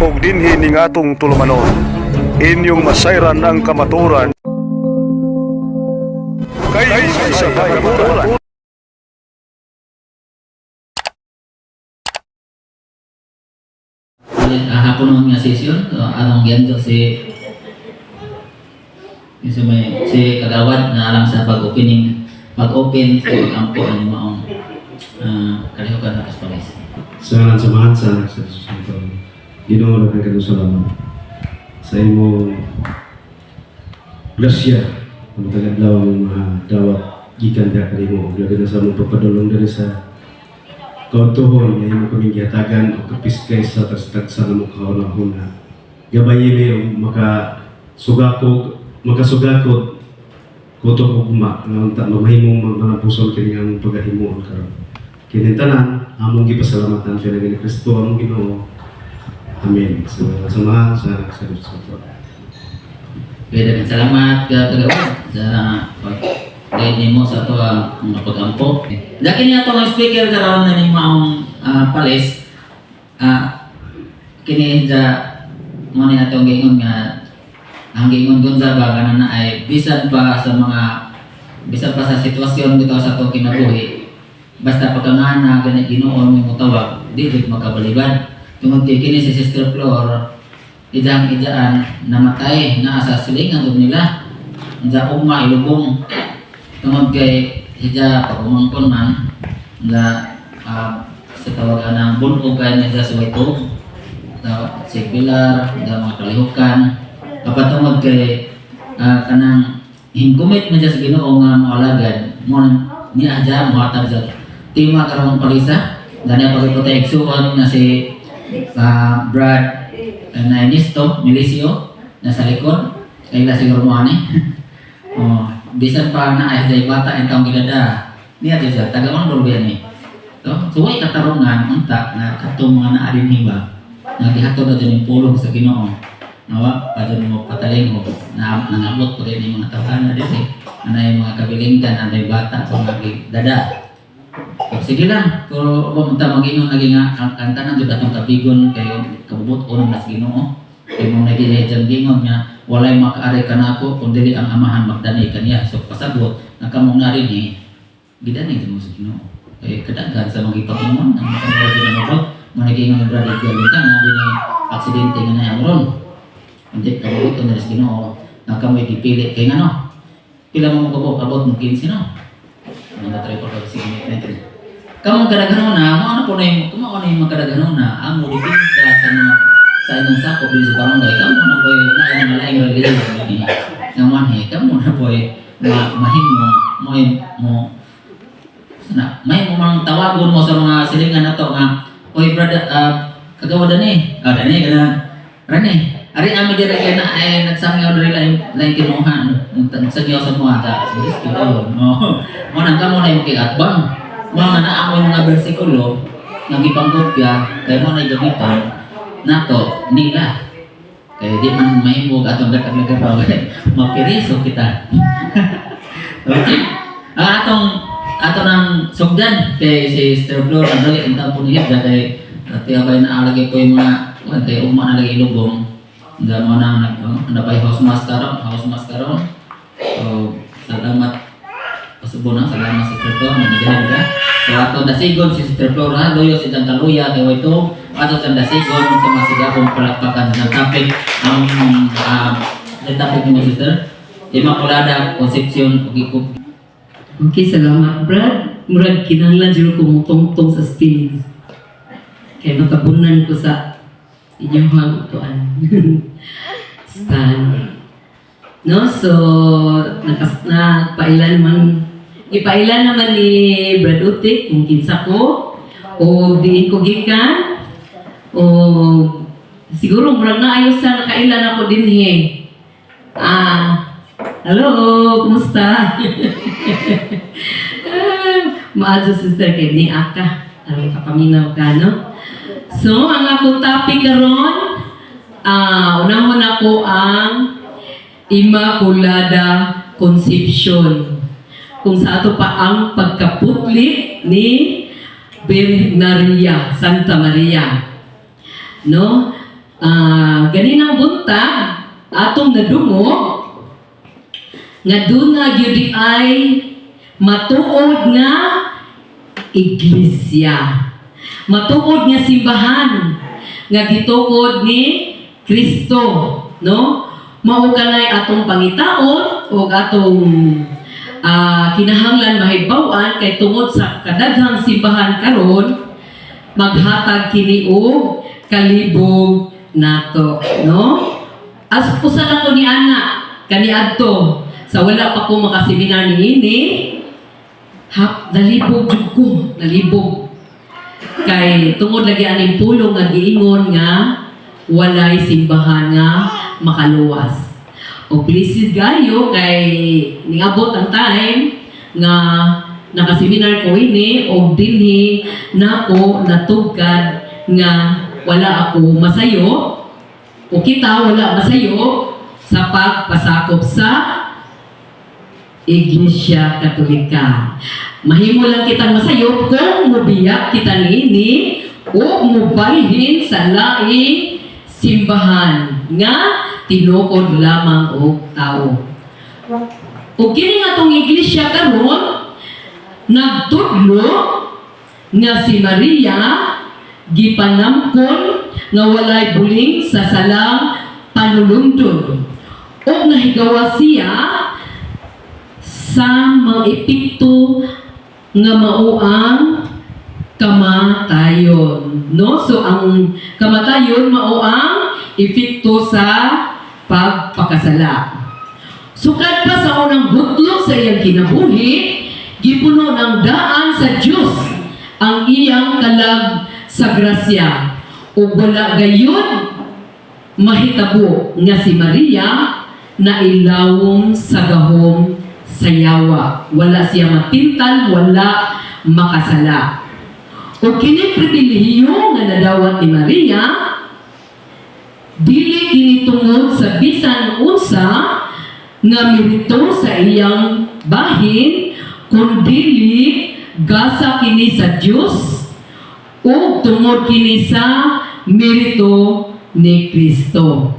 og dinhi ning atong tulumanon. Inyong masayran ang kamaturan kay sa kamaturan. Hapon nga session, anong ganito si Kagawad na alang sa pag-open sa pag-ampo ng maong kalihukan na kaspalis. Sa samahan sa anak sa Santo, Ginoo lang ang salamat sa imo grasya ang tagadlaw ang mga dawat gikan da kanimo labi na sa among pagpadulong diri sa kautuhon nga imo kaming gihatagan o kapiskay sa tagsa na mong kahunahuna. Gabayin mi makasugakod kutok ugma nga unta mamahimong mga pusol kini nga among pagahimuon karon. Kini tanan among gipasalamatan sa ni Kristo among Ginoo. Amen. So, samahan sa Santo. Daghang salamat Kagawad sa pag-guide nimo sa ato mga pag-ampo. Daki niya itong speaker karon na ni maong palis. Kini mo ni atong gingon nga ang gingon Gonzaga kana na ay bisan pa sa sitwasyon bitaw sa atong kinabuhi. Basta pagkangana ganit Ginoo mo tawag, dili makabalibad. Tungod kay kini si Sister Flor, idaan namatay na sa silingan nila. Nga ugma ilubong. Tungod kay pagumangkon man nga sa tawagan ng bunog kay niya sa Waitog, si Pilar, mga kalihukan. Kapatungod kay kanang hingkumit man sa Ginoo nga maalagad mo niya mo hatag sa tima karong palisa. Gani pagproteksuhan na si Brad Nisto Milicio na sa likod kay la siguro mo ani. Bisan pa na ay sa bata ang taong gidada niya sa taga-on dolbian ni. Suway katarungan unta na katong mga naadin hiba nga gihatod na din pulong sa Ginoo. Nawa padyon mo pataling mo na nangabot ko din mga tawhan na diri. Anay mga kabilinggan anay bata sa mga dada. Sige lang, kung pumunta mag-inom naging ang tanan jud atong kabigon kayo kabubot unang nas Ginoo. Kay mo naging gingon nga walay makaari kanako kun dili ang amahan magdanay kaniya. So pasabot nga kamong nari ni gidanay mo sa Ginoo. Kay kadaghan sa mga ipakimon ang mga ginoo mo naging ang brother galita nga dinhi aksidente nga na amron. Hindi kabubot unang nas Ginoo nga kamoy dipili kay ngano. Pila mo abot mo 15 no. Mga try ko pag sige. Kamong kadaghanona, mo ano po na yung makadaghanon na amo dipinsa sa inyong sakop dito sa barangay. Kamo na po yung naalaing religion nga manhi. Kamo na po mahimo mo mang tawagon mo sa mga silingan na to nga oy brother Kagawad dani rani ari ami diri kay na ay nagsangyaw diri lain kinuhan nagsangyaw sa mga ta mo nang kamo na yung kiatbang mga naamoy mga bersikulo nga gipanggopya kay mo na gamiton nato nila kay di man mahimo atong gatag-garaw mapiriso kita. Ato nang sugdan kay si Sister Flor ang dali ang po niya kay tiyabay na alagay ko yung mga kay uma na lagi ilubong nga mo nang napay house master karon salamat pasubo na salamat sa Sister Flor nagiging ka. So ato dasigon si Sister Flor ha, loyo si Tang Kaluya kay ito ato sa dasigon sa masigabong palakpakan sa topic ang topic ni Sister Immaculada Concepcion ug Okay, salamat Brad. Murag kinahanglan jud ko mutongtong sa stage. Kay matabunan ko sa inyong tuan. Stand. No, so ipailan naman ni Brad Utik kung kinsa ko o diin ko gikan o siguro murag na ayos sa nakailan ako dinhi. Hello, kumusta? Maadto Sister kay ni aka ang kapaminaw ka no. So ang akong topic karon unahon ako ang Immaculada Concepcion. Kung sa ato pa ang pagkaputli ni Virgen Maria, Santa Maria. No? ganinang buntag atong nadungo nga duna gyud ay matuod nga iglesia, matuod nga simbahan nga gitukod ni Kristo, no? Mao kanay atong pangitaon o atong kinahanglan mahibaw-an kay tungod sa kadaghang simbahan karon maghatag kini og kalibog nato, no? As usa na ko ni ana kaniadto sa wala pa ko makaseminar niini, nalibog jud ko, nalibog. Kay tungod lagi aning pulong nga giingon nga walay simbahan nga makaluwas. O please gayo kay ningabot ang time nga nakaseminar ko ini o dinhi nako natugkad nga wala ako masayo o kita wala masayo sa pagpasakop sa Iglesia Katolika. Mahimo lang kitang masayo kung mubiyak kita niini o mubalhin sa laing simbahan nga tinukod lamang og tao. O kini nga tong iglesia karon nagtudlo nga si Maria gipanamkon nga walay buling sa salang panulundon o nahigawa siya sa mga epekto nga mao ang kamatayon, no? So ang kamatayon mao ang epekto sa pagpakasala. Sukad pa sa unang butlog sa iyang kinabuhi, gipuno ng daan sa Dios ang iyang kalag sa grasya. O wala gayon mahitabo nga si Maria na ilawom sa gahom sa yawa. Wala siya matintal, wala makasala. O kini pribilehiyo nga nadawat ni Maria, dili kini tungod sa bisan unsa nga merito sa iyang bahin, kundi gasa kini sa Dios o tungod kini sa merito ni Kristo.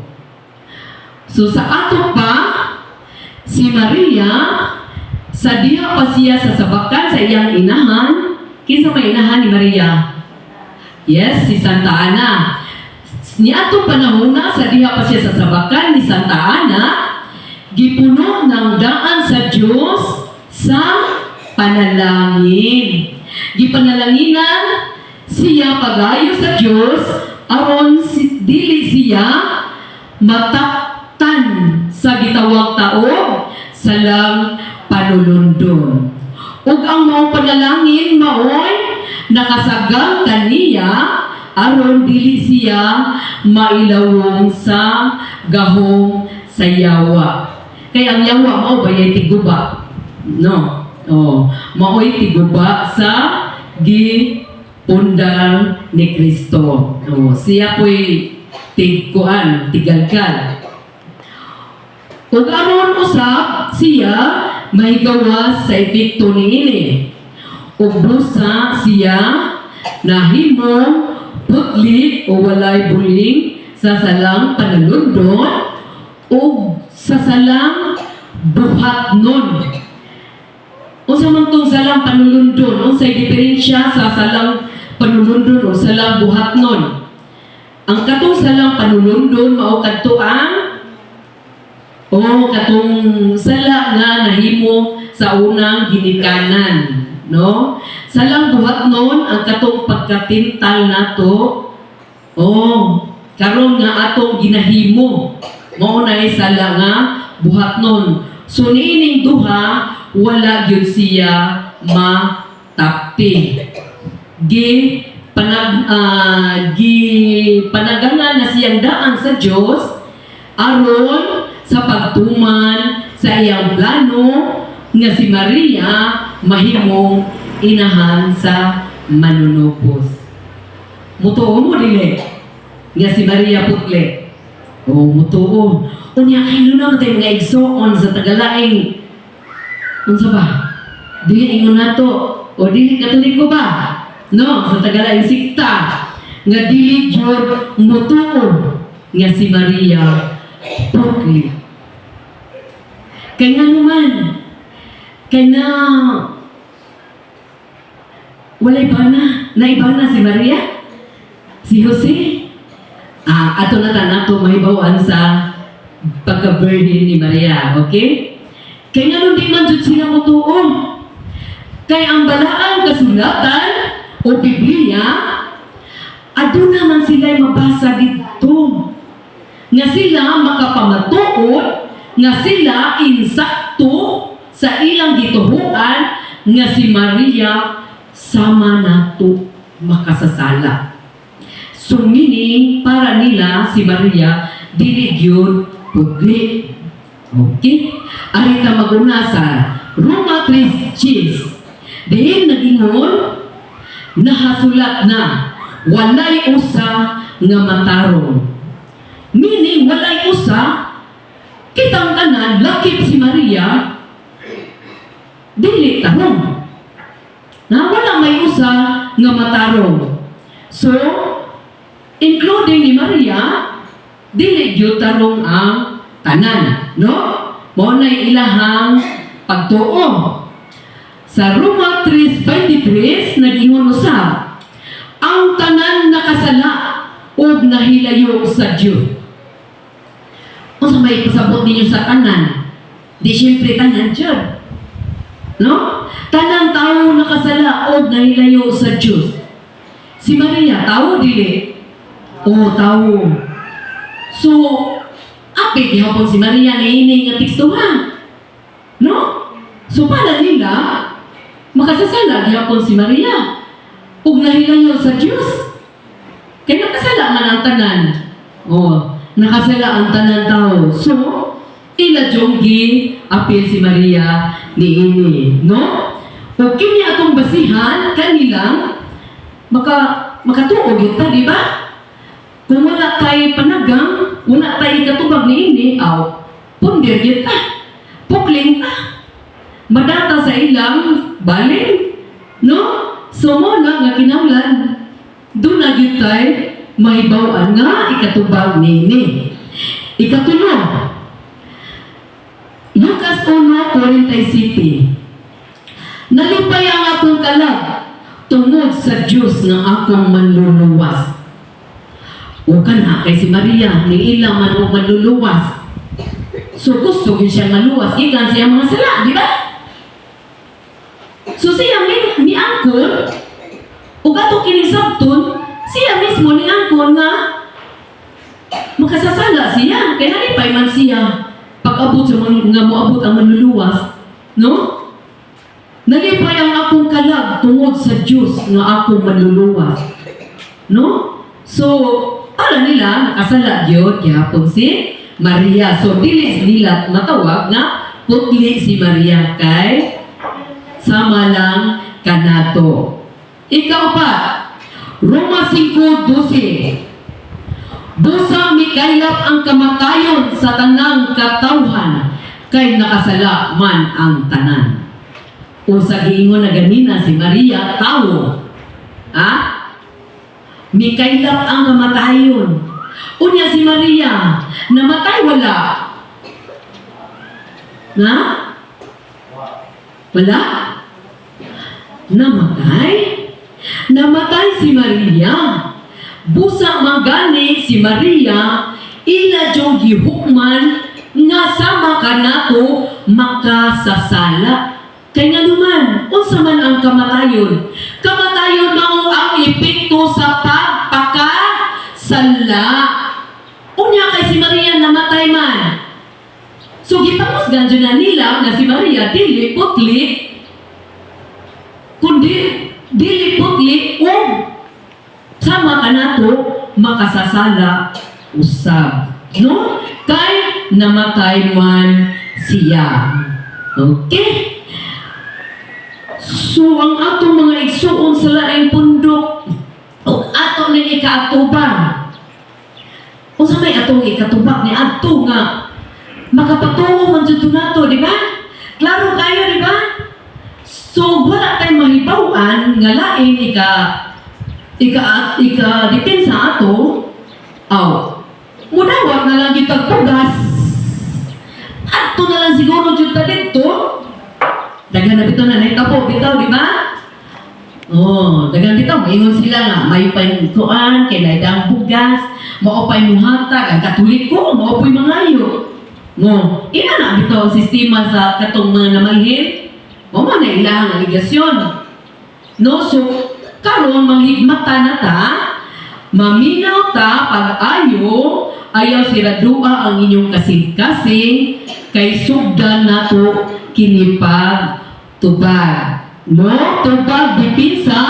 So sa ato pa si Maria sa diha pa siya sa sabakan sa iyang inahan. Kinsa may inahan ni Maria? Yes, si Santa Ana. Niadtong panahon na sa diha pa siya sa sabakan ni Santa Ana, gipuno ng daan sa Dios sa panalangin. Gipanalanginan siya pagayo sa Dios aron dili siya mataktan sa gitawag taog sa lang panulundon. Ug ang mao panalangin maoy nakasagang kaniya aron dili siya mailawom sa gahom sa yawa. Kay ang yawa mao bayay tiguba. No. Oh, maoy tiguba sa gipundang ni Kristo. Oh, siya po'y tigalgal. Ug aron usab siya mahigawas sa epekto niini. Ug busa siya nahimong putli o walay buling sa salang panalundon o sa salang buhatnon. Unsa man tong salang panulundon? Unsay diferensya sa salang panulundon o salang buhatnon? Ang katong salang panulundon mao kadto ang katong sala nga nahimo sa unang ginikanan, no? Salang buhatnon ang katong pagkatintal nato. Karon nga atong ginahimo. Mao na sala nga buhatnon. So niining duha wala gyud siya matapti. Panagangan na siyang daan sa Dios aron sa pagtuman sa iyang plano nga si Maria mahimong inahan sa manunupos. Mutuo mo dili nga si Maria putli. Mutuo. Unya kay nuno tay mga igsoon sa tagalaing unsa ba? Dili ingon nato o dili Katoliko ba? No, sa tagalaing sikta nga dili jud mutuo nga si Maria putli. Kaya nga naman, kaya na walay bana, naibana si Maria, si Jose. Ato na nato mahibawan sa pagka-birthday ni Maria, okay? Kaya nga nun di man dyan sila mutuon. Kaya ang balaang kasulatan o Biblia, adun naman sila mabasa dito. Nga sila makapamatuod, nga sila insakto sa ilang gituhuan, nga si Maria sama nato makasasala. So meaning, para nila si Maria, dili gyud putli. Okay? Arita maguna sa Roma 3:10. Diin nagingon, nahasulat na, walay usa nga matarong. Meaning, walay usa, kitang tanan, lakip si Maria, dili tarong. Na wala may usa nga matarong. So, including ni Maria, dili gyud tarong ang tanan, no? Mao na ilahang pagtuo. Sa Roma 3:23 nagingon usab, ang tanan nakasala ug nahilayo sa Dios. Unsa may pasabot ninyo sa tanan? Di syempre tanan jud. No? Tanang tao nakasala ug nahilayo sa Dios. Si Maria tao dili? O tao. So, apit gihapon si Maria niini nga tekstuhan. No? So para nila makasasala gihapon si Maria ug nahilayo sa Dios. Kaya nakasala man ang tanan. Oh, nakasala ang tanan tao. So, ila jonggi apil si Maria niini, no? O kini atong basihan kanilang makatuog yun ta, di ba? Kung wala tayo panagang, wala tayo katubag niini, pundir yun ta. Pukling ta. Madata sa ilang baling, no? So mo na nga kinahanglan, doon na yun tayo mahibawaan nga ikatubag niini. Ikatulo, Lucas 1:47. Nalipay ang akong kalag tungod sa Diyos nga akong manluluwas. O kana kay si Maria, ni ilang man o manluluwas. So gusto yun siya maluwas, ikan siya mga sala, di ba? So siya ni angkon, o gato kinisabton, siya mismo ni angkon nga makasasala siya, kaya nalipay man siya pag-abot sa nga moabot ang manluluwas, no? Nalipay ang akong kalag tungod sa Diyos nga akong manluluwas, no? So, para nila nakasala gyud gyapon si Maria. So dili nila matawag na putli si Maria kay sama lang kanato. Ikaw pa, Roma 5:12. Busa mikaylap ang kamatayon sa tanang katawhan kay nakasala man ang tanan. O sa giingon na ganina si Maria, tao. Mikaylap ang kamatayon. Unya si Maria, namatay wala. Na? Wala? Namatay? Namatay si Maria. Busa magani si Maria, ila jong gihukman nga sama kanato makasasala. Kaya nga naman, unsa man ang kamatayon? Kamatayon mao ang epekto sa pagpakasala. Unya kay si Maria namatay man. So gipamusgan dyan na nila na si Maria dili putli, kundi dili putli o sama kanato makasasala usab. No? Kay namatay man siya. Okay? So, ang atong mga igsuon sa laing pundok o ato ng ikaatubang. O sa may atong ikatubang ni ato nga makapatungo man dito nato, di ba? Klaro kayo, di ba? So, wala tayong mahibawan nga laing ika-depensa ato, muda pagpugas. Ato na lang siguro jud ta dito. Dagan na bitaw na nahitabo bitaw, di ba? Oh, dagan bitaw ingon sila nga may pankuan kay naidang bugas, mao pay muhatag ang Katoliko, mao pay mangayo. No, ina na bitaw ang sistema sa katong mga namalhin. Mao man na ilahang aligasyon. No, so karon manghigmata na ta, maminaw ta pag-ayo, ayaw siradua ang inyong kasing-kasing kay sugdan nato kinipag tubag. No, tubag dipinsa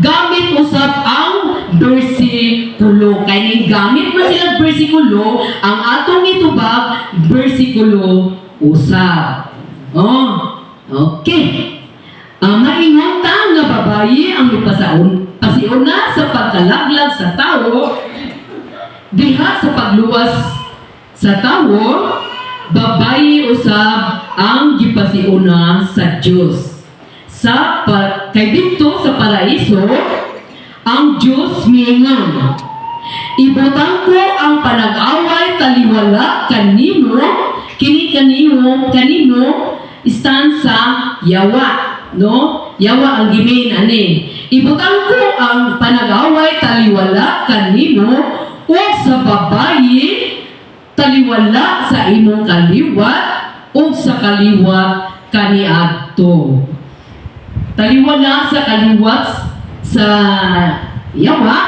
gamit usab ang bersikulo. Kay ning gamit man sila bersikulo, ang atong itubag bersikulo usab. Oh, okay. Ang maingon ta nga babayi ang pasiuna sa pagkalaglag sa tao, diha sa pagluwas sa tao, babayi usab ang gipasiuna sa Dios. Kay dito sa paraiso, ang Dios miingon, ibutang ko ang panag-away taliwala kanimo, kanimo istansa yawa, no? Yawa ang gimin ani. Ibutang ko ang panag-away taliwala kanimo o sa babayi taliwala sa imong kaliwat o sa kaliwat kaniadto. Taliwala sa kaliwat sa yawa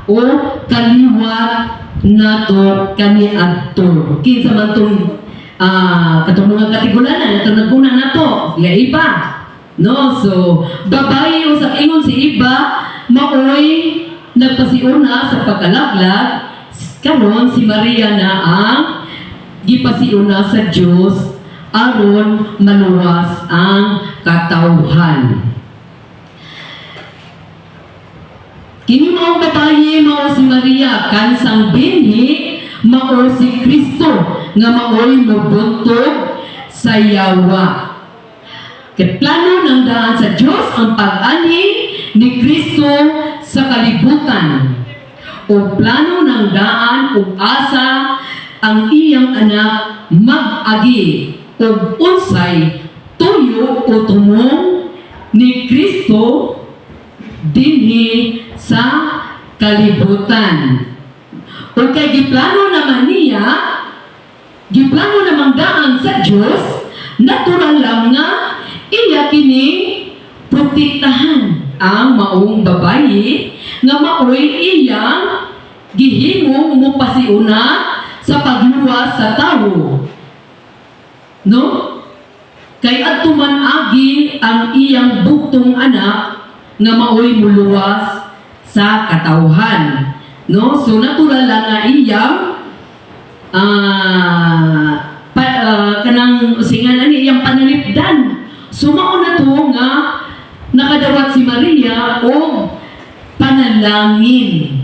o kaliwat nato kaniadto. Kinsa man tong katong mga katigulanan nato naguna nato sila iba. No, so babayi o sa ingon si iba maoy nagpasiuna sa pagkalaglag, karon si Maria na ang gipasiuna sa Dios aron maluwas ang katawhan. Kini mao babayi mao si Maria kansang binhi mao si Kristo nga maoy mobuntog sa yawa. Plano ng daan sa Diyos ang pag-ani ni Kristo sa kalibutan. O plano ng daan o asa ang iyang anak mag-agi o unsay tuyo o tumong ni Kristo dinhi sa kalibutan. O kay giplano naman niya, giplano namang daan sa Diyos, natural lang nga iya kini protektahan ang maong babayi nga maoy iyang gihimo mo pasiuna sa pagluwas sa tawo. No? Kay adto man agi ang iyang bugtong anak nga maoy muluwas sa katawhan. No? So natural lang nga iyang kanang usingan ani iyang panalipdan. Sumao na to nga nakadawat si Maria o panalangin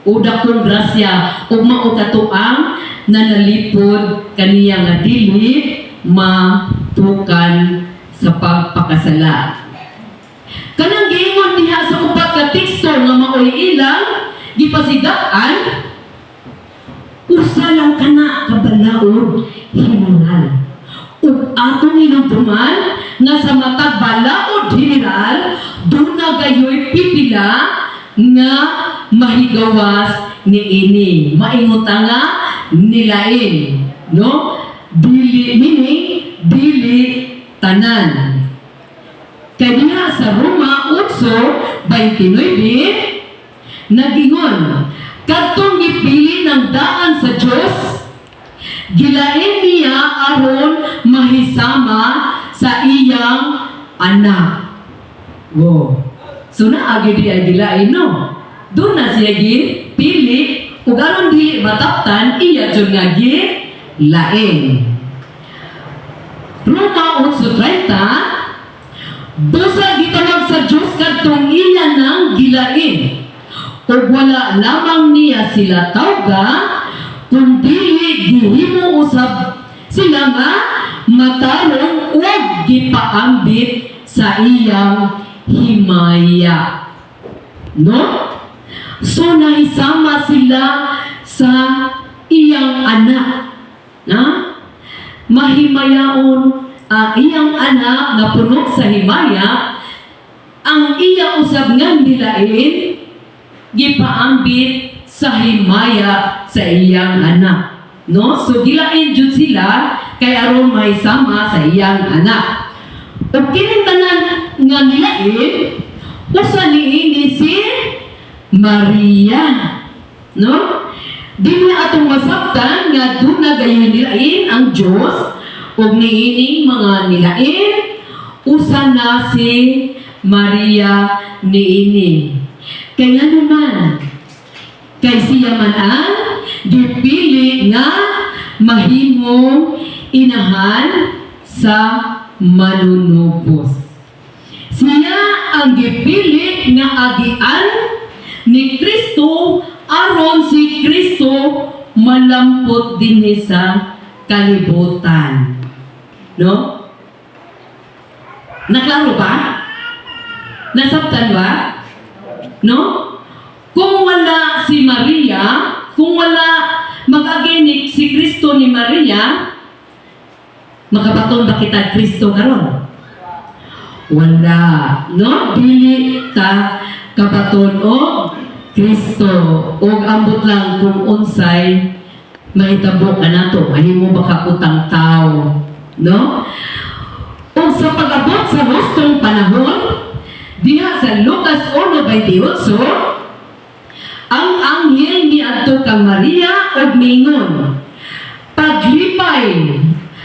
o dakong grasya o mao katuang nanalipod kaniya nga dili matukan sa pagpakasala. Kanang giingon diha sa upat ka teksto nga maoy ilang gipasidak-an, usa lang kana kabalaod hinunal. Ug atong hinumduman nga sa matag balaod general doon na gayoy pipila nga mahigawas ni ini. Mainguta nga nilain, no? Dili meaning dili tanan. Kaya diha sa Roma 8:29 nagingon, kadtong gipili ng daan sa Dios, gilain niya aron mahisama sa iyang anak. Wow. So naagi di ay gilain, no? Doon na siya pili ug aron dili mataptan iya jud nga gilain. Roma 8:30 busa gitawag sa Dios kadtong iya nang gilain. Ug wala lamang niya sila tawga kundi gihimo usab sila nga matarong o gipaambit sa iyang himaya. No? So naisama sila sa iyang anak. Na? Mahimayaon ang iyang anak na puno sa himaya, ang iya usab nga nilain, gipaambit sa himaya sa iyang anak. No? So, gilain jud sila, kay aron may sama sa iyang anak. O kinintanan nga nilain, usa niini si Maria. No? Di na atong masabtan nga doon na gayon nilain ang Diyos o niining mga nilain, usa na si Maria niini. Kaya naman, kay siya man ang dipili nga mahimong inahan sa manunubos. Siya ang gipili nga agian ni Kristo aron si Kristo malampot din sa kalibutan. No? Naklaro ba? Nasabtan ba? No? Kung wala si Maria, kung wala mag-aginik si Kristo ni Maria, makabaton ba kita Kristo karon? Wala. No? Dili ta kabaton o Kristo. O ambot lang kung unsay mahitabo ka na to. Mahimo ba ka utang tao? No? O sa pag-abot sa hustong panahon, diha sa Lucas 1:28, ang anghel ni adto kang Maria ug mingon, paglipay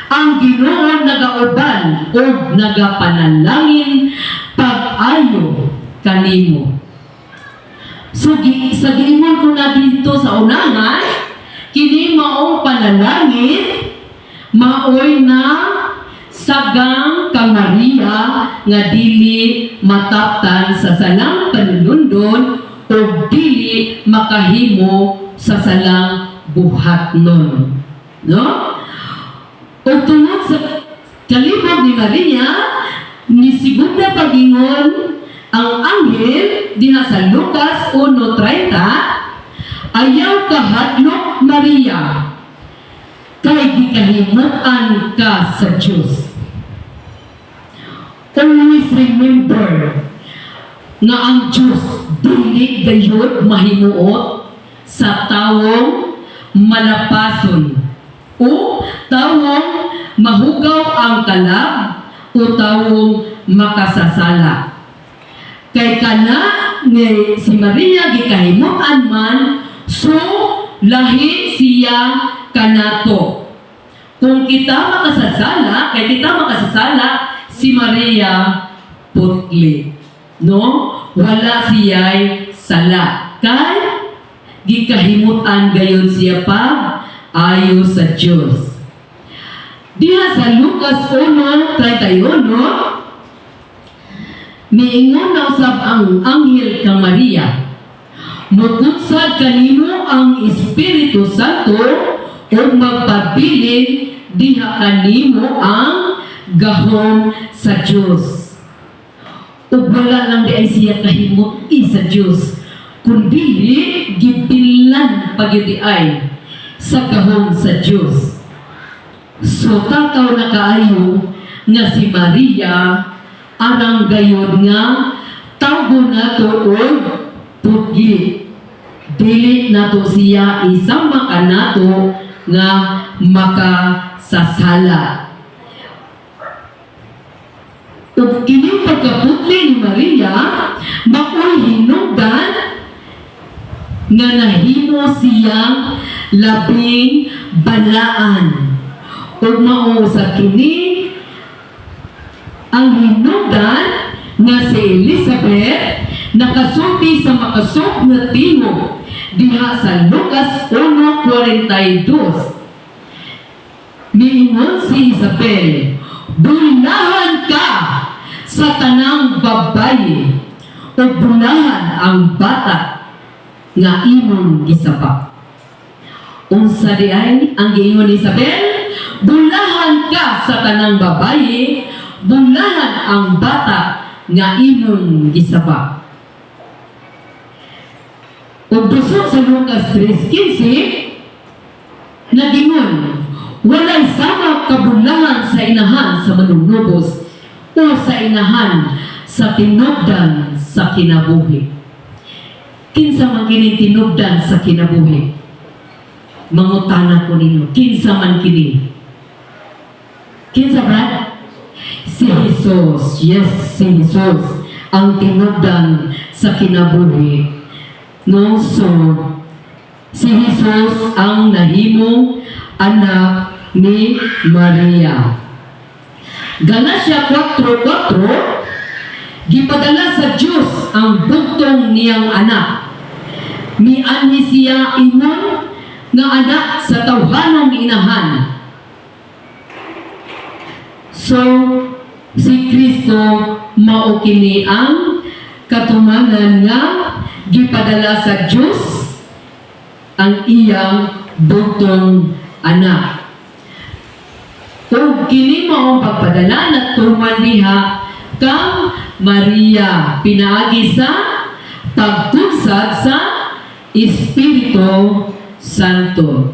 ang Ginoo nagauban ug nagapanalangin pag-ayo kanimo. So sa giingon ko na dito sa unahan, kini maong panalangin maoy na sagang kang Maria nga dili mataptan sa salang panulundon o dili makahimo sa salang buhatnon. No? O tungod sa kalibog ni Maria, ni segunda pagingon ang anghel diha sa Lucas 1:30, ayaw kahadlok Maria, kay gikahimutan ka sa Diyos. Always remember nga ang Diyos dili gayud mahimuot sa tawong malapason o tawong mahugaw ang talab o tawong makasasala. Kay kana ni si Maria gikahimutan man, so lahi siya kanato. Kung kita makasasala, kay kita makasasala, si Maria putli. No? Wala siya'y sala. Kay gikahimutan gayon siya pa ayo sa Diyos. Diha sa Lucas 1:31, miingon na usab ang anghel kang Maria, mukutsad kanimo ang Espiritu Santo o magpabilin diha kanimo ang gahom sa Diyos. O wala lang di ay siya kahimot sa Diyos, kundi gibilan pagyudi ay sa gahom sa Diyos. So tataw na kaayo nga si Maria arang gayon nga tawgo nato og pugi. Dili nato siya isama kanato nga makasasala. Ug kini pagkaputli ni Maria maoy hinungdan nga nahimo siyang labing balaan. Ug mao sa kini ang hinungdan nga si Elizabeth nakasulti sa makasok nga tingog diha sa Lucas 1:42. Miingon si Isabel, bulahan ka sa tanang babayi o bulahan ang bata nga imong gisaba. Unsa di ay ang giingon ni Isabel? Bulahan ka sa tanang babayi, bulahan ang bata nga imong gisaba. Ug duso sa Lucas 3:15 nagingon, inahan sa tinubdan sa kinabuhi. Kinsa man kini tinubdan sa kinabuhi? Mangutana ko ninyo, kinsa man kini? Kinsa Brad? Si Jesus. Yes, si Jesus ang tinubdan sa kinabuhi. No, so si Jesus ang nahimong anak ni Maria. Galatia 4:4, gipadala sa Diyos ang bugtong niyang anak. Mianhi siya ingon nga anak sa tawhanong inahan. So, si Kristo mao kini ang katumanan nga gipadala sa Diyos ang iyang bugtong anak. Kung kini mao pagpadala na tuman diha kang Maria pinaagi sa pagtugsad sa Espiritu Santo.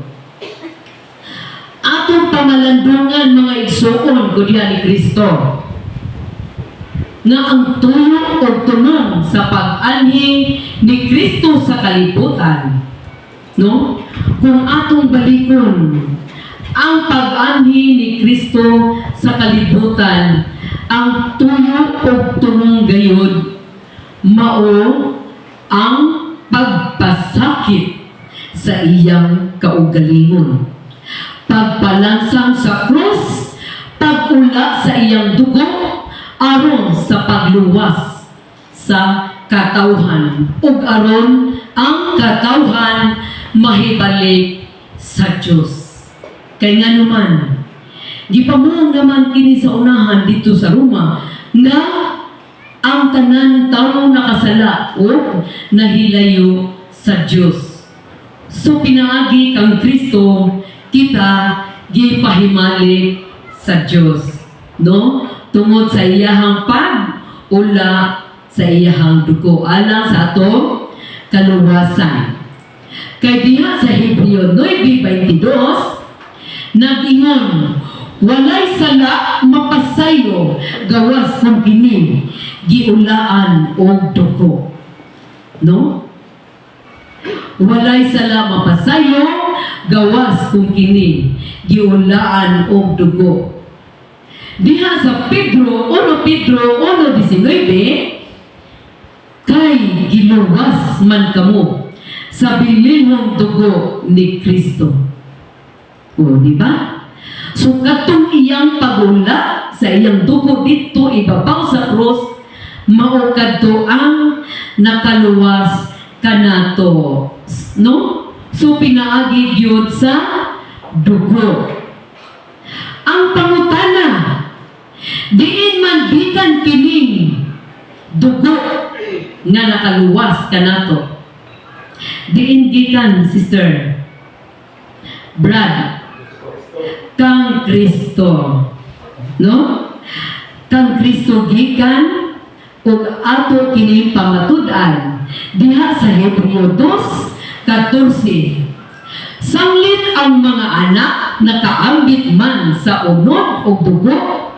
Atong pamalandungan mga igsuon ko diha ni Kristo nga ang tuyo o tunong sa pag-anhing ni Kristo sa kalibutan. No? Kung atong balikon ang pag-anhi ni Kristo sa kalibutan, ang tuyo o tunong gayud mao ang pagpasakit sa iyang kaugalingon, pagpalansang sa krus, pag-ula sa iyang dugo aron sa pagluwas sa katawhan ug aron ang katawhan mahibalik sa Diyos. Kay nga naman, gipamuong naman kini sa unahan dito sa Roma nga ang tanan tawo nakasala o nahilayo sa Diyos. So pinaagi kang Kristo kita gipahimalik sa Diyos, no? Tungod sa iyahang pag-ula sa iyahang dugo alang sa ato kaluwasan. Kay diha sa Hebreo 9:22 nag-ingon, walay sala mapasayo gawas ng kini giulaan og dugo. No? Walay sala mapasayo gawas kung kini giulaan og dugo. Diha sa Pedro 1:19 kay giluwas man kamo sa bilihong dugo ni Kristo. O, di ba? So, katong iyang pagula sa iyang dugo dito ibabaw sa krus, mao kadto ang nakaluwas kanato. No? So, pinaagi gyud sa dugo. Ang pangutana, diin man bikan kining dugo nga nakaluwas kanato. Diin gikan, Sister Brad, kang Kristo. No? Kang Kristo gikan ug ato kini pamatud-an diha sa Hebreo 2:14. Sanglit ang mga anak nakaambit man sa unod o dugo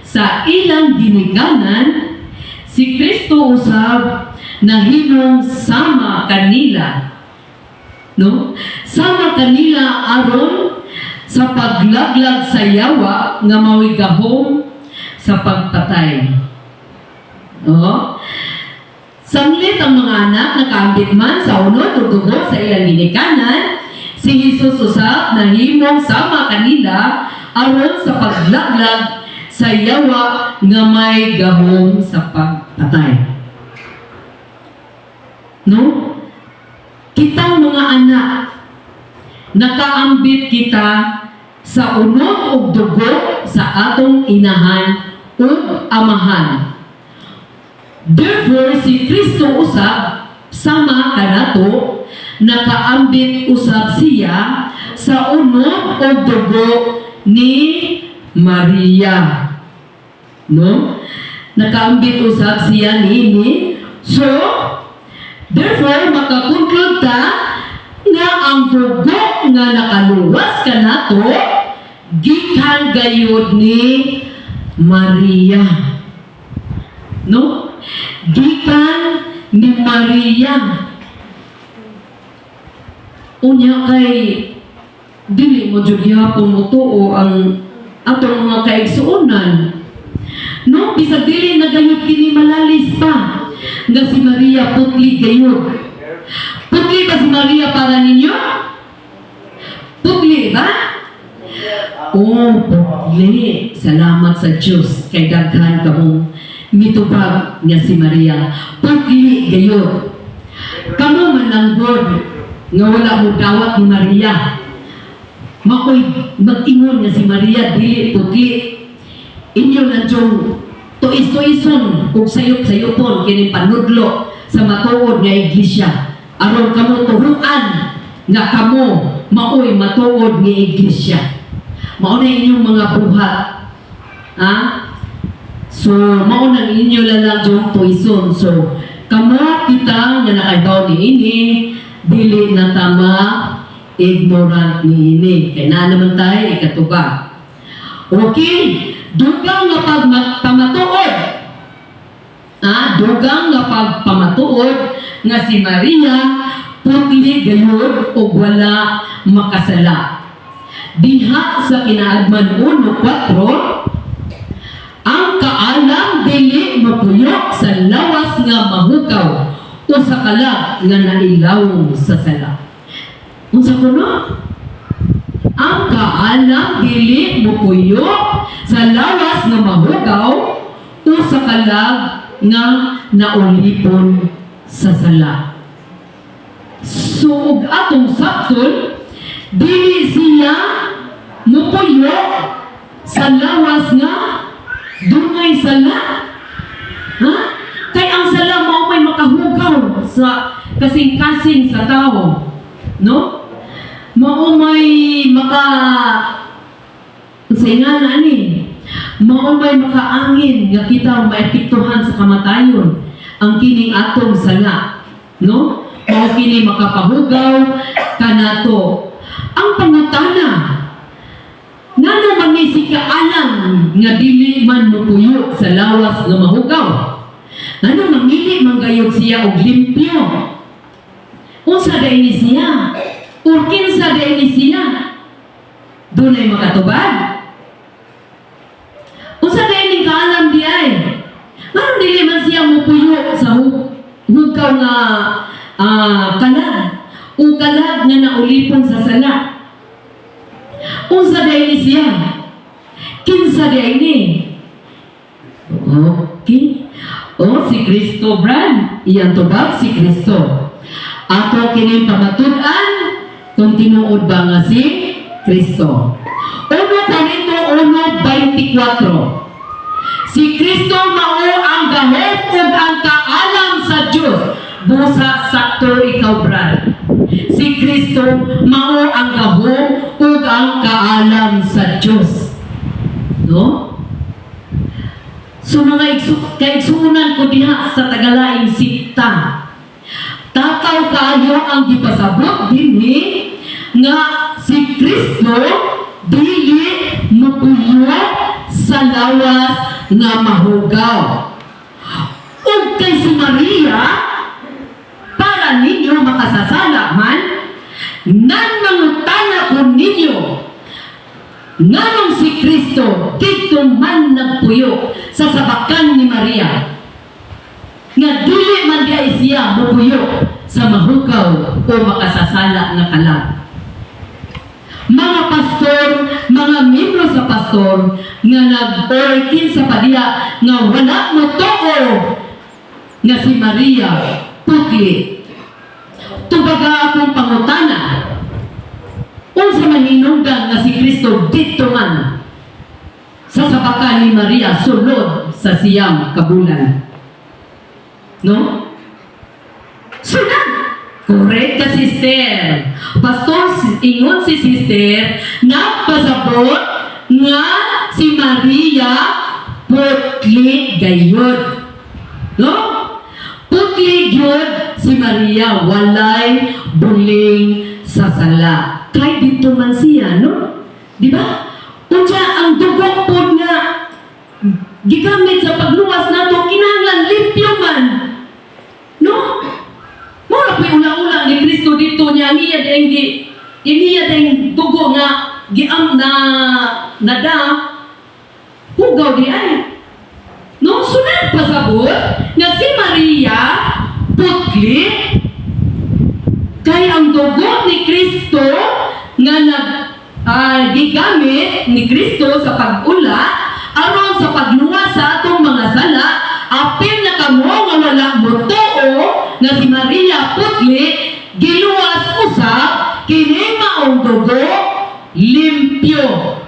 sa ilang ginikanan, si Kristo usab nahimong sama kanila. No? Sama kanila aron sa paglaglag sa yawa nga mawigahom sa pagpatay. No? Sanglit ang mga anak nakaambit man sa unod o dugo sa ilang ginikanan, si Jesus usab nahimong sama kanila aron sa paglaglag sa yawa nga may gahom sa pagpatay. No? Kitang mga anak, nakaambit kita sa unod og dugo sa atong inahan ug amahan. Therefore, si Kristo usab sama kanato, nakaambit usab siya sa unod og dugo ni Maria. No? Nakaambit usab siya ni. So, therefore, makakonklud ta nga ang dugo nga nakaluwas kanato gikan gayud ni Maria. no? Gikan ni Maria. Unya kay dili mo jud gyapon mo tuo ang atong mga kaigsuonan. No, bisag dili nagayud kini malalis pa nga si Maria putli gayud. Putli ba si Maria para ninyo? Putli ba? Oh, putli. Salamat sa Diyos kay daghan kamong mitubag nga si Maria. Putli gayud. Kamo mananggod nga wala mo dawat ni Maria. Makoy mag-ingon nga si Maria dili putli. Inyo na diyong tuis-tuison kung sayop-sayopon kini panudlo sa matuod nga iglesia. Aron kamo turuan nga kamo maoy matuod nga iglesia. Mao na inyong mga buhat. Ha? So, mao na inyo lang diyong tuison. So, kamo kita nga nakaibaw ni ini, dili na tama, ignorant ni ini. Kaya na naman tayo, ikatuba. Okay. Dugang nga pagpamatuod. Dugang nga pagpamatuod nga si Maria putli gayud og wala makasala. Diha sa kinaagman 1:4, ang kaalam dili mapuyok sa lawas nga mahugaw o sa kalag nga nailawom sa sala. Unsa kuno? Ang kaalam dili mupuyok sa lawas nga mahugaw o sa kalag nga naulipon sa sala. So, ug atong saktol, dili siya mupuyok sa lawas nga dungay sala. Ha? Kay ang sala mao may makahugaw sa kasing-kasing sa tao. No? Mao may saingan ani. Mao may makaangin nga kita maepektuhan sa kamatayon ang kining atong sala. No? Mao kini makapahugaw kanato. Ang pangutana, ngano man ni si kaalam nga dili man mupuyok sa lawas nga mahugaw? Ngano mangili manggayod siya og limpyo? Unsa day ni siya? Urkin sa day ni siya? Dunay makatubag? Unsa day ni kaalam di ay? Ngano dili man siya mupuyok sa hugaw nga kalag? O kalag nga naulipon sa sala? Unsa day ni siya? Kinsa day ni? Okay. Si Kristo, Brad. Iyang tubag si Kristo. Ato kining pamatud-an kung tinuod ba nga si Kristo. 1 Korinto 1:24. Si Kristo mao ang gahom ug ang kaalam sa Dios. Busa sakto ikaw, Brad. Si Kristo mao ang gahom ug ang kaalam sa Dios. No? So mga kaigsuunan ko diha sa tagalaing sikta. Tataw kaayo ang gipasabot dinhi nga si Kristo dili mupuyok sa lawas nga mahugaw. Ug kay si Maria para ninyo makasasala man, nan mangutana ko ninyo nganong si Kristo dito man nagpuyo sa sabakan ni Maria nga dili man diay siya mupuyo sa mahugaw o makasasala nga kalag. Mga pastor, mga membro sa pastor nga nag-orkin sa padiha nga wala mo too nga si Maria putli. Tubaga akong pangutana, unsa man hinungdan nga si Kristo dito man sa sabakan ni Maria sulod sa siyam kabulan. No? Sunod! Correct ka, sister. Pastor, ingon si sister, nagpasabot nga si Maria putli gayod. No? Putli gayod si Maria, walay buling sa sala. Kay dito man siya, no? Di ba? Unsa ang dugo po nga gigamit sa pagluwas nato kinahanglan limpyo man. No? Mura pa ulang-ulang ni Kristo dito niya niya ding tugo nga giam na nada hugaw di ay. No, sunod pasabot nga si Maria putli kay ang dugo ni Kristo nga gigamit ni Kristo sa pag-ula aron sa pagluwas sa atong mga sala apil na kamo nga wala motuo nga si Maria putli giluwas usab kini maong dugo limpyo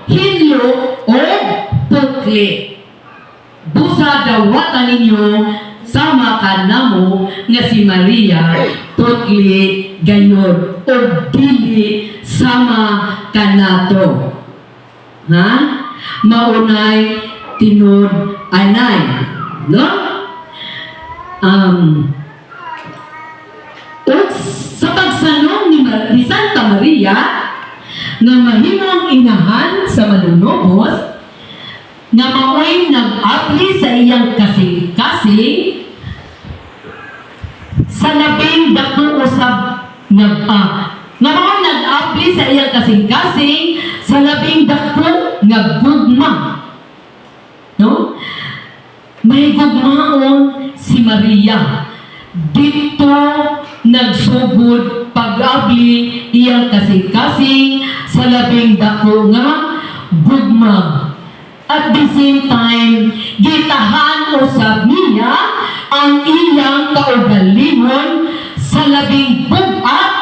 hinlo o putli busa dawatan ninyo sama kanamo nga si Maria putli gayon o dili sama kanato. Ha? Maunay tinud anay. No? Sa pagsanong ni Santa Maria nga mahimong inahan sa manunobos nga maoy nag-apli sa iyang kasing-kasing sa labing dako usab nga maoy nag-apli sa iyang kasing-kasing sa labing dako nga gugma. No? May gugmaon si Maria dito nagsugod pag-abli iyang kasing-kasing sa labing dako nga gugma. At the same time, gitahan usab niya ang iyang kaugalingon sa labing bugat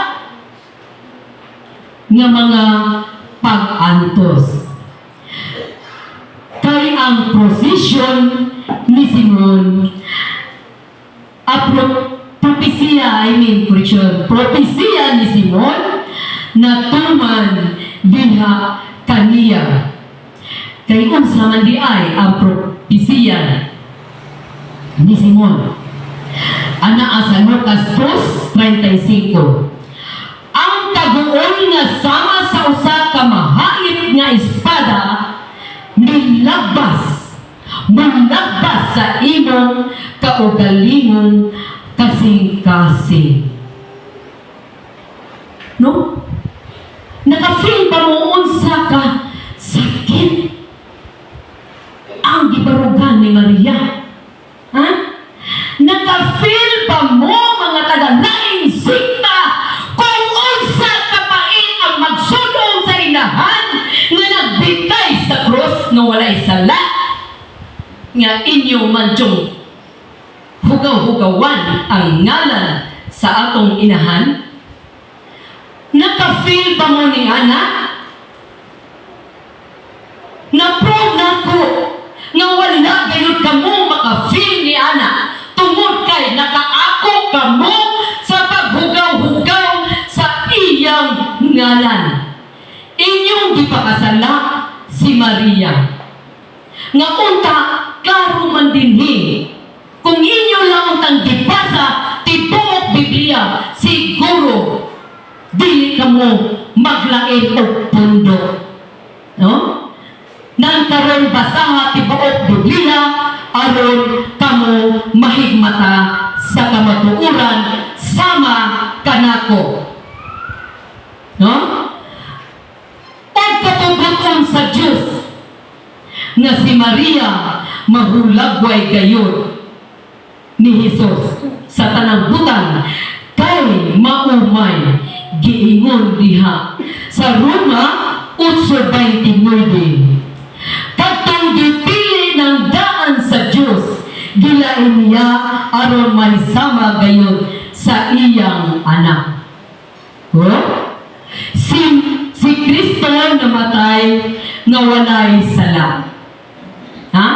nga mga pag-antos. Kay ang prosesyon ni Simon, propesiya ni Simon na tuman diha kaniya. Kay unsa man di ay ang propesiya ni Simon. Ana sa Lucas 2:35. Ang taguon nga sama sa usa ka mahait nga espada milabas sa imong kaugalingon kasing-kasing. No? Nakafeel ba mo unsa ka sakit ang gibarugan ni Maria? Ha? Nakafeel ba mo mga taga-laing sikta kung unsa kapain ang magsulong sa inahan nga nagbitay sa cross na walay sala nga inyo mansyong hugaw-hugawan ang ngalan sa atong inahan? Nakafeel ba mo ni Ana? Na-proud na ko nga wala gayud kamo makafeel ni Ana tungod kay nakaako kamo sa paghugaw-hugaw sa iyang ngalan. Inyong gipakasala si Maria nga unta klaro man dinhi kung inyo lang ang gipasa tibuok Biblia siguro dili kamo maglain og pundo. No? Nang karon basaha tibuok Biblia aron kamo mahigmata sa kamatuoran sama kanako. No? Pagkatugon sa Diyos nga si Maria mahulagway gayon ni Jesus sa tanang butang kay maumay giingon diha sa Roma 8:29. Katong gipili ng daan sa Dios gilain niya aron mahisama gayon sa iyang anak. Si Kristo namatay nga walay sala. Ha?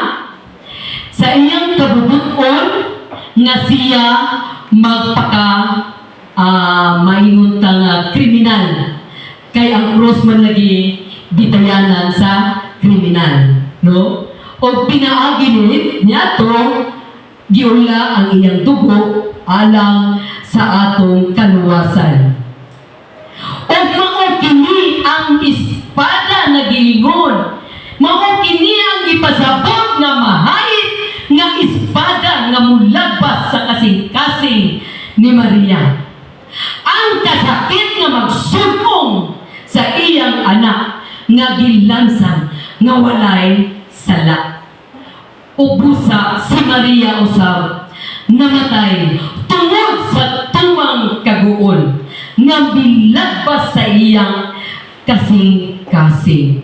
Sa iyang kabubuton nga siya magpaka maingon nga kriminal. Kay ang cross man lagi bitayanan sa kriminal, no? O pinaagi niya to giula ang iyang dugo alang sa atong kaluwasan. O mao kini ang espada nga giingon. Mao kini ang ipasabot nga mahay nga espada nga mulabas sa kasing-kasing ni Maria. Ang kasakit nga magsulong sa iyang anak nga gilansang nga walay sala. Ubusa si Maria usab namatay tungod sa tumang kaguol nga bilabas sa iyang kasing-kasing.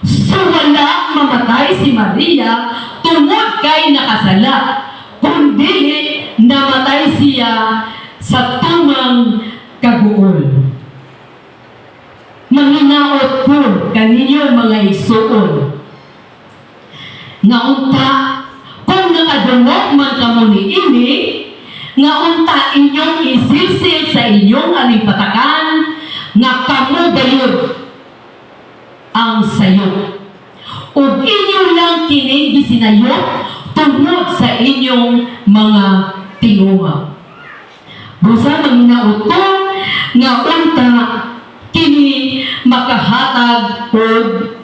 So wala mamatay si Maria tungod kay nakasala, kundi namatay siya sa tumang kaguol. Manghinaot ko kaninyo mga igsuon nga unta kung nakadungog man kamo niini nga unta inyong isilsil sa inyong alipatakan nga kamo bayod ang sayo ug inyo lang kining gisinayot tungod sa inyong mga tinguha. Busa manghinaot ko nga unta kini makahatag og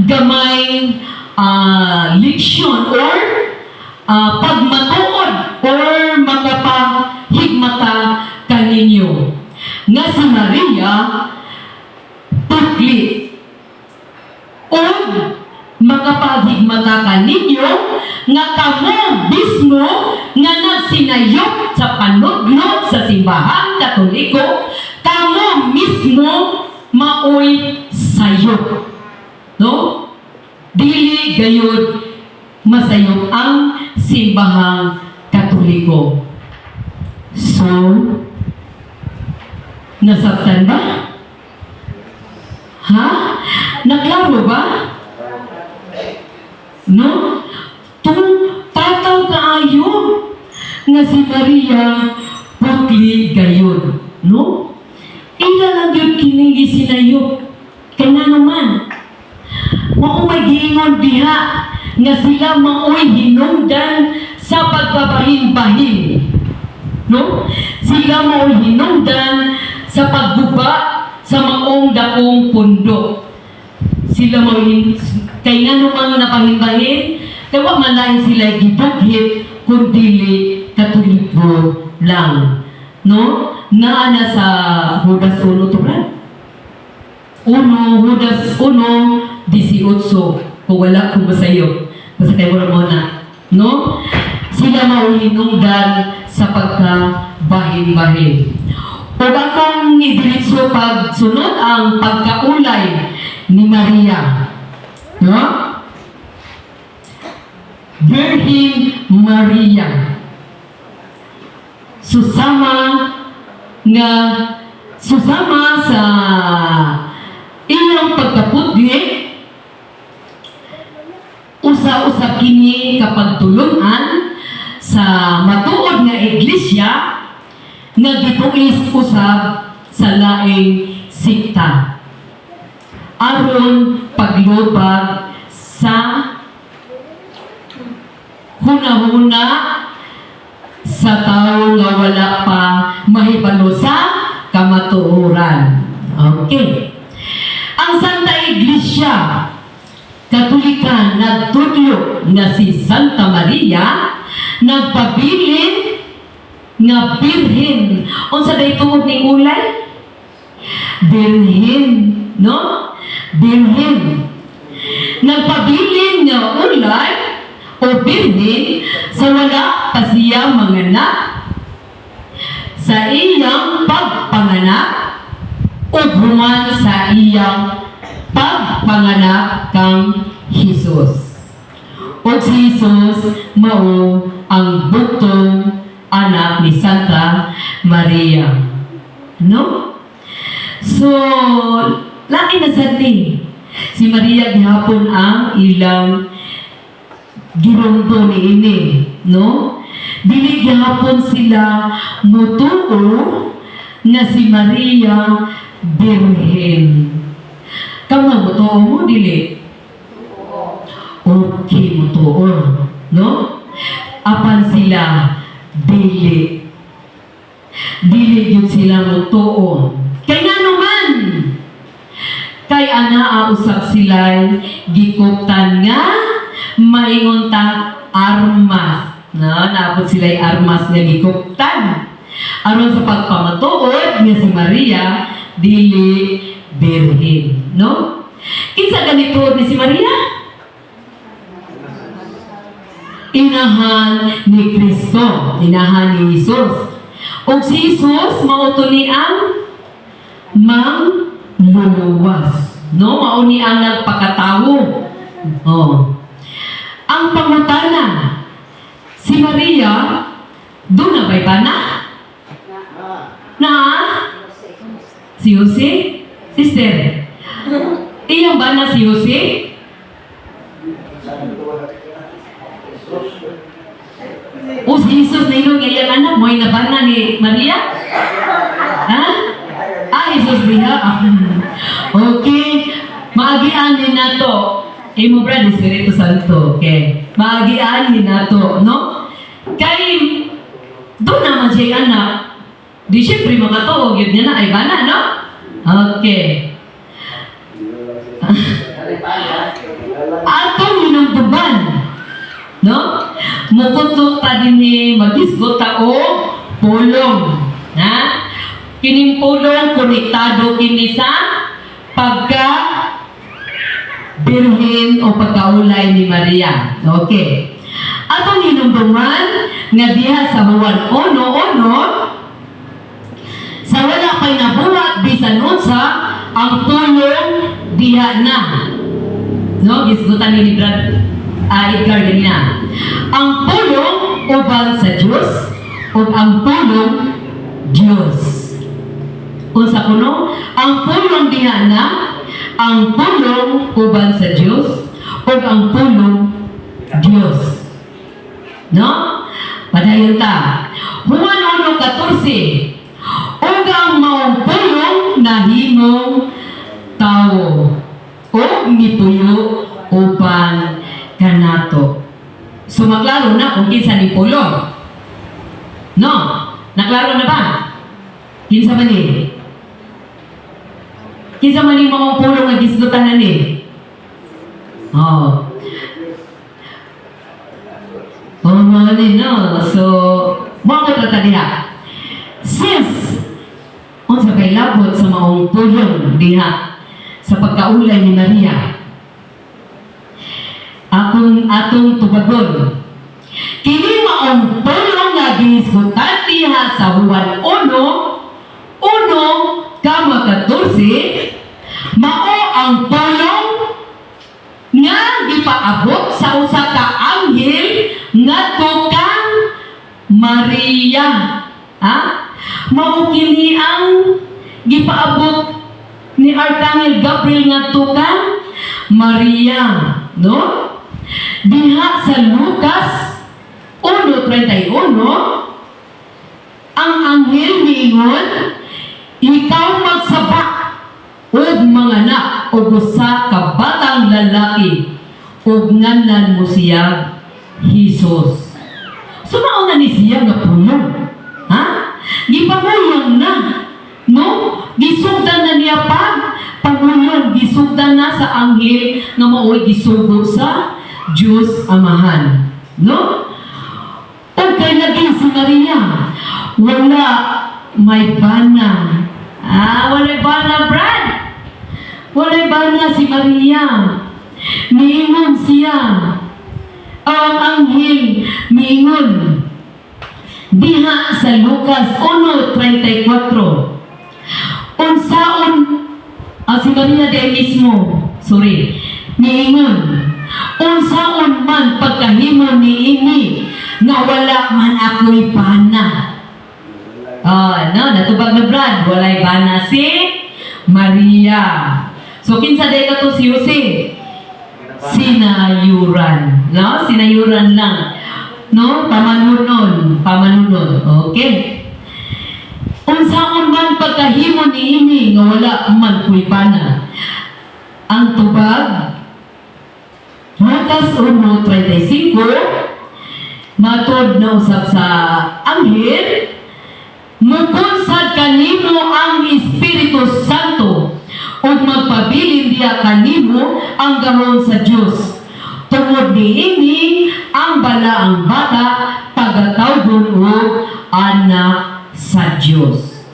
gamay leksyon or pagmatuod or makapahigmata kaninyo nga si Maria tukli o makapaghigmata kaninyo nga kamo mismo nga nagsinayop sa panudlot sa simbahan Katoliko, kamo mismo maoy sayop. No? Dili gayud masayop ang simbahang Katoliko. So, nasaktan ba? Ha? Naklaro ba? No? Tung tataw kaayo nga si Maria putli gayud. No? Ila lang yun kiningi sinayop. Kaya naman, maumay giingon diha nga sila maoy hinungdan sa pagbabahin-bahin. No? Sila maoy hinungdan sa pagguba sa maong dakong pundo. Sila maoy kay nga namang napahin-bahin, kaya man lain sila gibughit kundili Katoliko lang. No? Naana sa Judas 1 turan. Judas 1:18 kung wala kung masayo basta kayo mo na, no? Sila mauhinungdan sa pagkabahin-bahin. O akong idiritso pagsunod ang pagkaulay ni Maria, no? Virgin Maria susama sa ilang pagkapudli usa-usa kini kapag tulunan sa matuod nga iglesia nga gituis usab sa laing sikta aron paglubag sa hunahuna sa tao nga wala pa mahibalo sa kamatuoran. Okay. Ang Santa Iglesia Katolika nagtudlo nga si Santa Maria nagpabilin nga birhen. Unsa day tungod ning ulay? Birhen, no? Birhen. Nagpabilin nga ulay o birhen sa wala pa siya manganak sa iyang pagpanganak o human sa iyang pagpanganak kang Jesus. O si Jesus mao ang butong anak ni Santa Maria. No? So, lain na sa si Maria gihapon ang ilang girombo ni ini, no? Dili gihapon sila mutuo na si Maria Birhen. Kamu mutuo mo dili? Okay, mutuo, no? Apan sila dili. Dili yun sila mutuo. Kaya nga naman, kay ana usap sila gikuptan nga maingon ta armas. No, naabot sila'y armas nga gikuptan. Aron sa pagpamatuod nga si Maria dili birhen, no? Kinsa ganito ni si Maria? Inahan ni Kristo, inahan ni Jesus. O si Jesus mauto ni ang mangluluwas, no? Mao ni ang nagpakatawo. Oh. Ang pangutana, si Maria doon na ba'y bana? Na? Si Jose? Sister, iyang bana si Jose? O si Jesus na iyong iyang anak mo ay nabana ni Maria? Ha? Jesus diha. Okay. Maagian din nato. Imo brad Espiritu Santo. Okay. Maagian din nato, no? Kay doon naman siya anak. Di syempre makatuog yun niya na ay bana, no? Okay. Atong minumtuban, no? Mukutok ta din ni magisgot ta o pulong. Ha? Kining pulong konektado kini sa pagka birhen o pagkaulay ni Maria. Okay. Atong hinumduman nga diha sa Juan 1:1 sa wala pa'y nabuhat bisan unsa ang tulong diha na. No, gisgutan ni Brad Edgar ganina. Ang tulong uban sa Diyos o ang tulong Diyos. Unsa kuno? Ang tulong diha na, ang tulong uban sa Diyos o ang tulong Diyos. No? Padayon ta. Juan 1:14. O ang maong tulong na himong tao o nipuyo uban kanato. So maklaro na kung kinsa ni pulong. No? Naklaro na ba? Kinsa man ni? Kinsa man ni maong pulong nga gisgutan ni? Oh. Oh, no. So, mo ko ta diha. Since unsa kay labot sa maong pulong diha sa pagkaulay ni Maria, atong tubagon kini maong pulong nga ginisgutan diha sa Juan 1:14 mao ang pulong nga gipaabot sa usa ka anghel ngadto kang Maria. Ha? Mao kini ang gipaabot ni Arkanghel Gabriel ngadto kang Maria, no? Diha sa Lucas 1:31 ang anghel niingon, ikaw magsaba og manganak og usa ka batang lalaki ug nganlan mo siya Jesus. So mao na ni siya nga pulong. Ha? Gipangulong na. No? Gisugdan na niya pangulong, gisugdan na sa anghel nga mao'y gisugo sa Diyos Amahan. No? O kay naging si Maria, wala may bana. Wala bana, Brad. Wala bana si Maria. Niingon siya. Ang anghel niingon diha sa Lucas 1:34. Unsaon si Maria de mismo, niingon, unsaon man pagkahimo niini nga wala man ako'y bana. Natubag na Brad, walay bana si Maria. So kinsa day ka to si Jose? Sinayuran, no? Sinayuran lang, no? Pamanunon. Okay. Unsaon man pagkahimo niini nga wala man kuy bana. Ang tubag Lucas 1:35 matod na usab sa anghel, mukunsad kanimo ang Espiritu Santo ug magpabilin diha kanimo ang gahom sa Dios. Tungod niini ang balaang bata pagatawgon og anak sa Dios.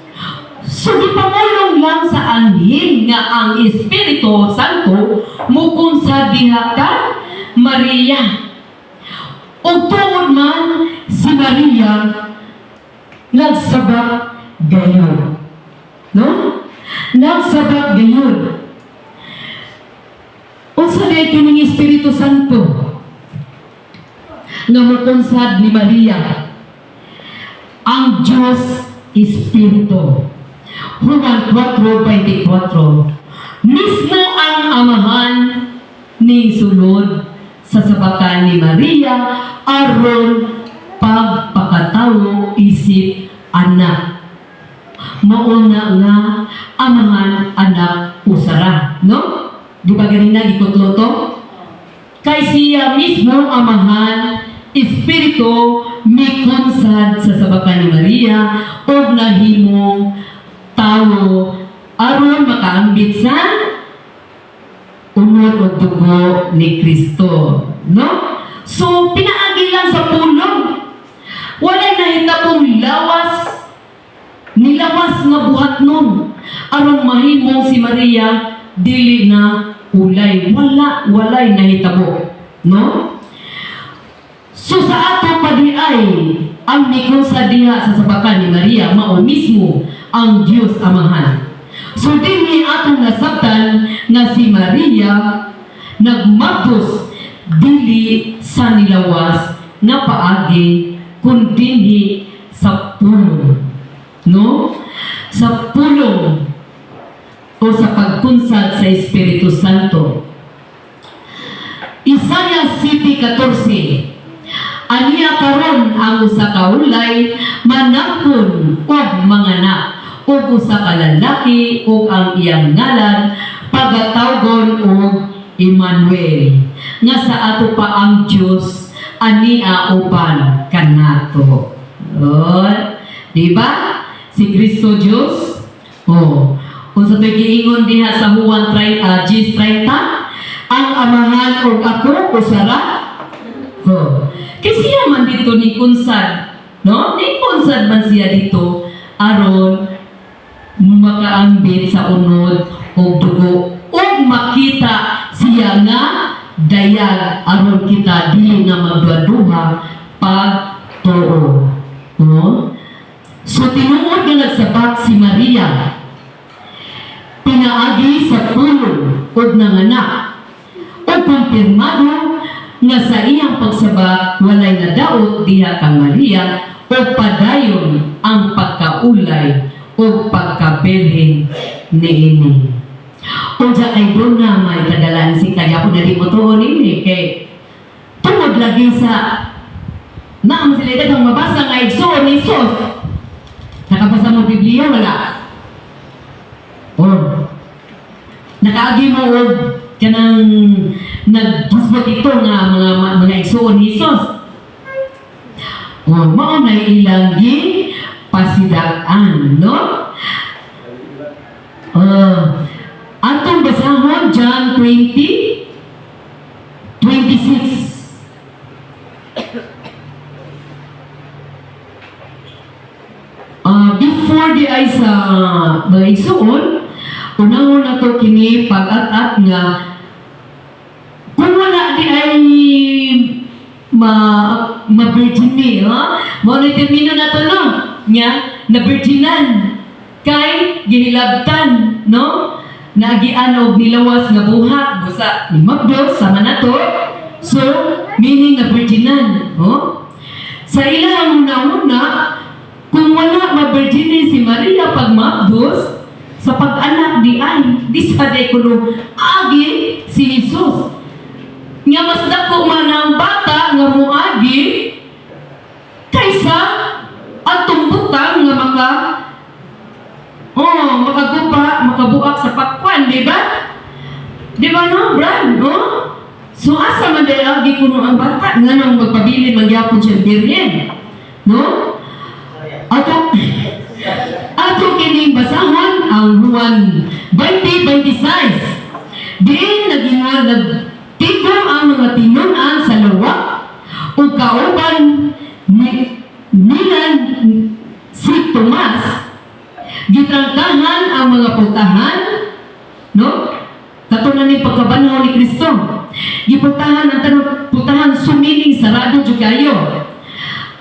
So di pamulong lang sa anhin nga ang Espiritu Santo mukon sa diha ka Maria. O tuod man si Maria nagsabak gayon. No? Nagsabak gayon. Unsa day kining Espiritu Santo nga mukonsad ni Maria? Ang Diyos Espiritu. Juan 4:24. Mismo ang amahan ning sulod sa sabakan ni Maria aron pagpakatawo isip anak. Mauna nga amahan anak usara, no? Di ba ganina gikutlo to? Kay siya mismo amahan Espiritu mikonsad sa sabakan ni Maria og nahimong tawo aron makaambit sa unod o dugo ni Kristo, no? So pinaagi lang sa pulong. Wala nahitabong lawas nilawas nga buhat nun aron mahimong si Maria dili na ulay. Walay nahitabo, no? So sa ato pa di ay ang mikonsad diha sa sabakan ni Maria mao mismo ang Dios Amahan. So dinhi atong nasabtan nga si Maria nagmatos dili sa nilawas nga paagi kun dinhi sa pulong, no? Sa pulong o sa pagkunsad sa Espiritu Santo. Isaiah 7:14. Aniya karon ang usa ka ulay manangkon og manganak ug usa ka lalaki ug ang iyang ngalan pagatawgon og Emmanuel. Nga sa ato pa ang Dios ania uban kanato. Di ba? Si Kristo Dios. Kung sa giingon diha sa Juan 10:30, ang amahan og ako usara. Kasi man dito ni kunsad, no? Ni kunsad man siya dito aron makaambit sa unod og dugo ug makita siya nga dayag aron kita dili nga magduha pag tuo. No? So tinuod nga nagsabak si Maria pinaagi sa pulong ug nanganak ug kumpirmado nga sa iyang pagsabak walay nadaot diha kang Maria o padayon ang pagkaulay o pagkabirhen niini. Unsa ay doon na may kadalaan si kaya po na di mo tuon ini kay tungod lagi sa naam sila dagang mabasa nga igsoon ni Sos. Nakabasa mo Biblia wala? Nakaagi mo og kanang nagdusbot ito nga mga igsoon ni Sos. Mao na ilang pasidaan, no? Atong basahon John 20:26. Before di ay sa mga igsoon, unahon na to kini pag-at-at nga kung wala di ay ma-virgin ni, ha? Mo na termino na to, no? Nga, na-virginan. Kay, ginilabtan, no? Nagian og nilawas nga buhat, busa, ni Magdos, sama na to. So, meaning na-virginan, no? Sa ilang una-una, kung wala ma-virgin si Maria pag Magdos, sa pag-anak di ay, di sa dekulo, agi si Jesus. Nga mas dako man ang bata nga muagi kaysa atong butang nga makabuak sa pakwan, di ba? Di ba no, Brad? So asa man dahil agi kuno ang bata nga nang magpabili magyapon siya birhen, no? Ato kining basahon ang Juan 20:26. Diin tigom ang mga tinunan sa luwa o ug kauban nilan si Tomas, gitrangkahan ang mga pultahan, no? Katunan ni pagkabanhaw ni Kristo. Gipultahan ang tanong pultahan sumiling sarado jud kayo.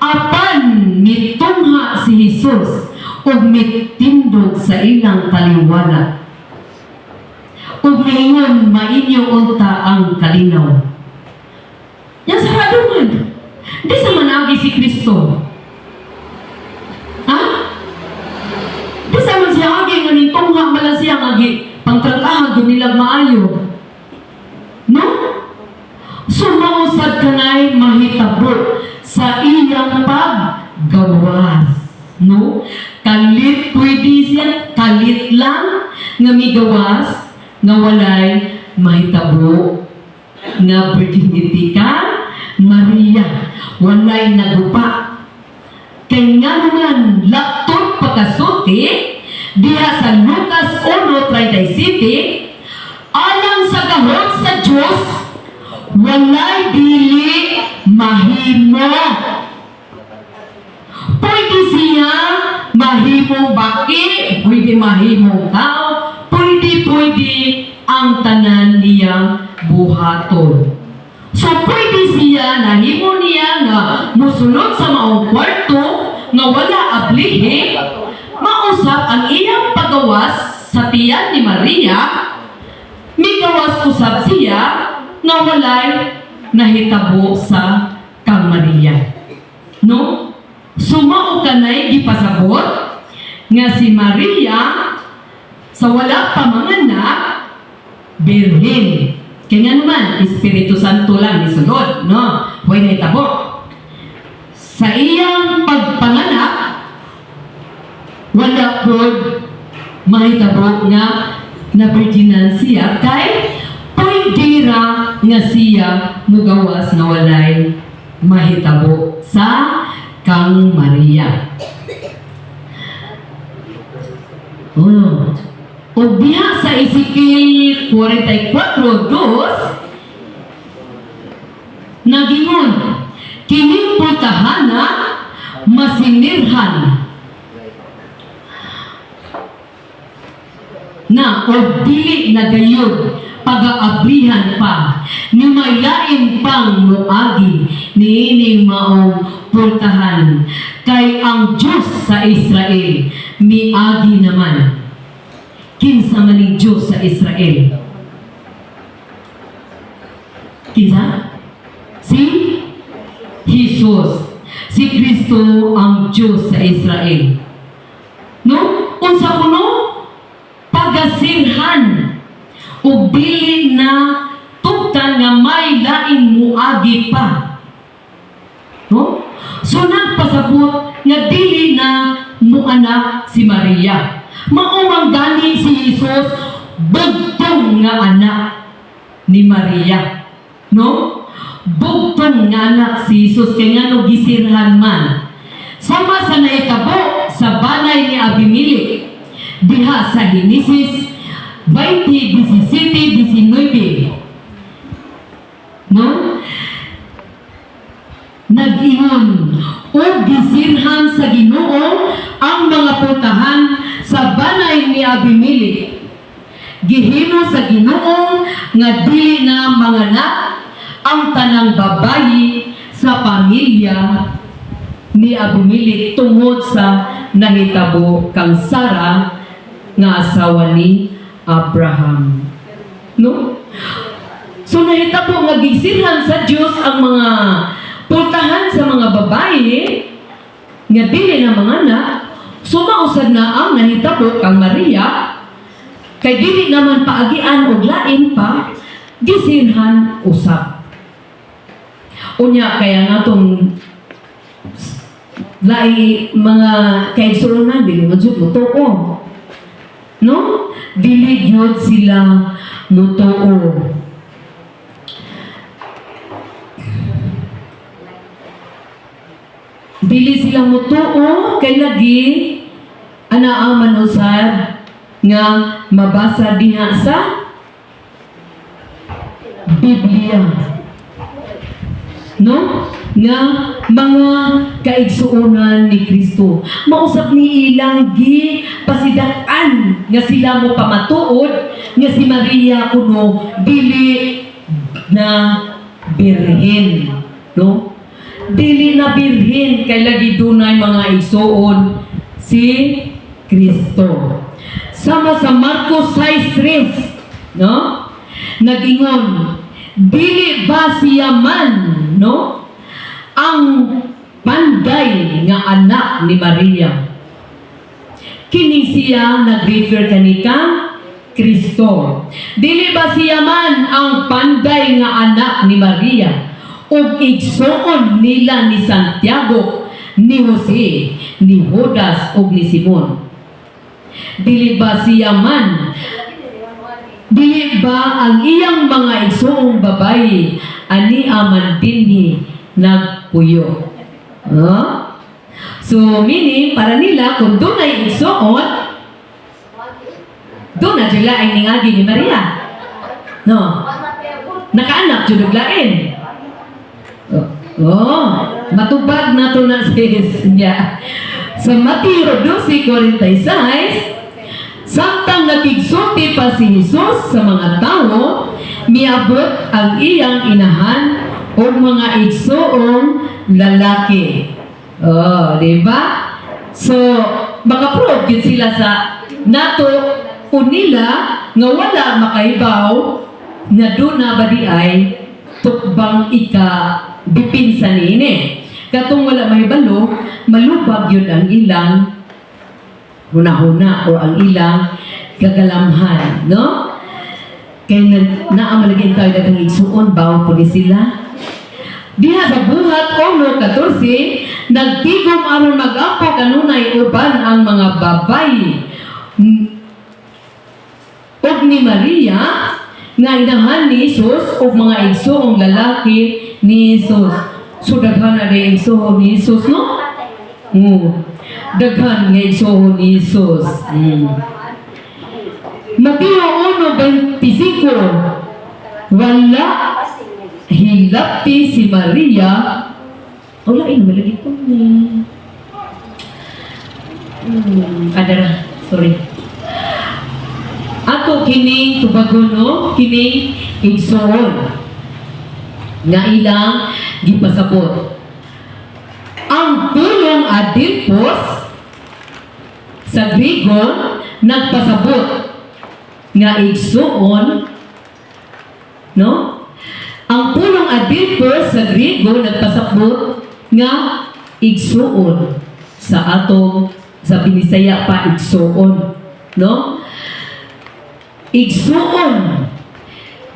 Apan mitungha si Jesus ug mitindog sa ilang taliwala. Ug ngayon mainyo unta ang kalinaw. Yan sarado man. Di sa managi si Kristo. Ha? Di sa man siya agi nga nitungha malang siya agi pangtrangkahan doon nilang maayo. No? Sumausad ka na'y mahitabo sa iyang paggawas. No? Kalit pwede siya, kalit lang nga may gawas, nga walay mahitabo. Nga virginity ka, Maria, walay nagupa. Kaya nga naman, laptop pagkasuti, diha sa Lucas 1:37, alang sa gahot sa Diyos, walay dili mahimo. Pwede siya mahimong baki, pwede mahimong tao, pwede ang tanan niyang buhaton. So pwede siya nahimo niya nga musulod sa maong kwarto nga wala ablihe, mausap ang iyang pagawas sa tiyan ni Maria, may gawas usab siya nga walay nahitabo sa kang Maria. No? Sumao kanay gipasabot nga si Maria sa wala pa manganak birhen. Kaya naman, Espiritu Santo lang isunod, no? Huwag na itabo. Sa iyang pagpanganak, wala po mahitabo nga na virginan siya kay pwede ra nga siya mugawas na walay mahitabo sa kang Maria. O diha sa Ezekiel 44:2 nagingon kining pultahana masinirhan na o dili na gayud pag-aablihan pa ni may lain pang muagi niining maong pultahan kay ang Diyos sa Israel miagi naman. Kinsa man ang Diyos sa Israel? Kinsa? Si Jesus. Si Kristo ang Diyos sa Israel. No? Unsa kuno? Pagasirhan. O dili na tugtan nga may laing muagi pa. No? So nagpasabot nga dili na muanak si Maria. Maumang gani si Jesus bugtong nga anak ni Maria. No? Bugtong nga anak si Jesus kaya nga no gisirhan man. Sama sa naitabo sa banay ni Abimelech diha sa Genesis 20:17-19. No? Nag-ingon o gisirhan sa Ginoo ang mga putahan sa banay ni Abimelech. Gihimo sa Ginoo nga dili na manganak ang tanang babayi sa pamilya ni Abimelech tungod sa nahitabo kang Sara nga asawa ni Abraham. No? So nahitabo nga gisirhan sa Dios ang mga pultahan sa mga babae nga dili na manganak. Sumausad na ang nahitabo kang Maria kay dili naman paagian og lain pa gisirhan usab. Unya kaya natong lai mga kaigsuronan dili man jud mutuo. No? Dili jud sila mutuo. Dili sila mutuo kay lagi anaa man usab nga mabasa diha sa Biblia. No? nga mga kaigsuonan ni Kristo. Mausap ni ilang gi pasidak-an nga sila mo pamatuod nga si Maria kuno dili na birhen, no? Dili na birhen kay lagi dunay mga igsuon si Kristo. Sama sa Marcos 6:3, no? Nagingon, dili ba siya man, no? Ang panday nga anak ni Maria. Kini siya nag-refer kanika Kristo. Dili ba siya man ang panday nga anak ni Maria? O igsuon nila ni Santiago, ni Jose, ni Judas o ni Simon? Dili ba siya man? Dili ba ang iyang mga igsuong babayi ani aman dinhi nagpuyo? Huh? So, meaning, para nila, kung doon ay igsuon, doon na sila ay ningagi ni Maria. No? Nakaanak, junuglain. Matubag na to na siya. Sa Mateo 12:46, samtang nakigsulti pa si Jesus sa mga tao, miabot ang iyang inahan o mga igsuong lalaki. Di ba? So, makaprove yun sila sa nato unila nga wala makahibaw na doon na ba di ay tukbang ika-dipinsa nini. Katong wala mahibalo, malubag yun ang ilang huna-huna o ang ilang kagalamhan, no? Kaya naamalagin tayo dagang igsuon, bawa po ni sila. Diha sa buhat 1:14, nagtigom aron mag-ampo kanunay uban ang mga babay og ni Maria nga inahan ni Jesus og mga igsuong lalaki ni Jesus. So daghan na rin igsuong ni Jesus, no? Daghan nga igsuong ni Jesus. Mateo 1:25, wala hilapti si Maria. Wala malagi ko ni. Adara, sorry. Ato kini tubagono, kini igsoon nga ilang gipasabot. Ang pulong Adelphos sa Griego nagpasabot nga igsoon, no? Ang pulong Adelphos sa Griego nagpasabot nga igsuon, sa atong sa Binisaya pa igsuon, no? Igsuon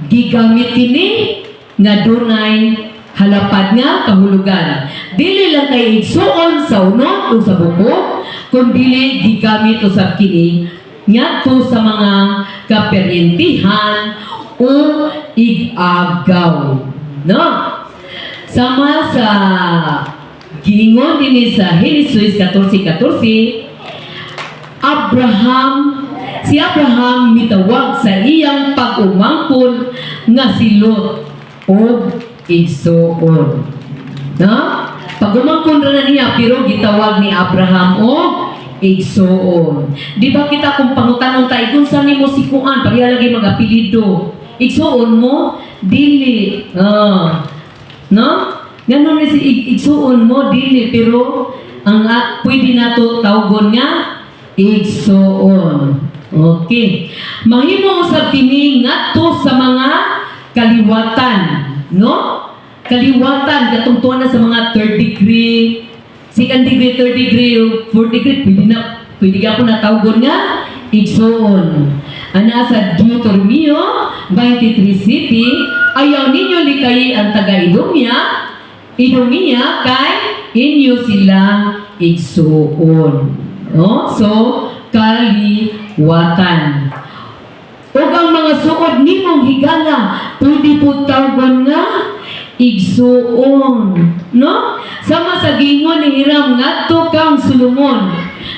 gigamit kini nga dunay halapad nga kahulugan. Dili lang kay igsuon sa unod o sa buko, kundi gigamit usab kini ngadto sa mga kaperyentihan o igagaw, no? Sama sa giingon din sa Genesis 14:14, si Abraham mitawag sa iyang pag-umangkon nga si Lot o igsuon. No? Pag-umangkon na niya pero gitawag ni Abraham o igsuon. Di ba kita kung pangutanon tayo kung saan mo si Kuan, pareha lagi mag-apelido. Igsuon mo, dili. No? Ganon na si igsuon mo, dili. Pero, ang pwede na to tawgon nga, igsuon. Okay. Mahimo usab kini ngadto sa mga kaliwatan, no? Kaliwatan katong tuwa na sa mga 3rd degree, 2nd degree, 3rd degree, 4th degree, pwede gyapon na tawgon nga igsuon. Ana sa Deuteronomio 23:7, ayaw ninyo likay ang taga-Idomia, kay inyo silang igsuon. No? So, kaliwatan. O ang mga suod nimong higala, pwede po tawgon nga igsuon. No? Sama sa gingon ni Hiram, ngadto kang Solomon,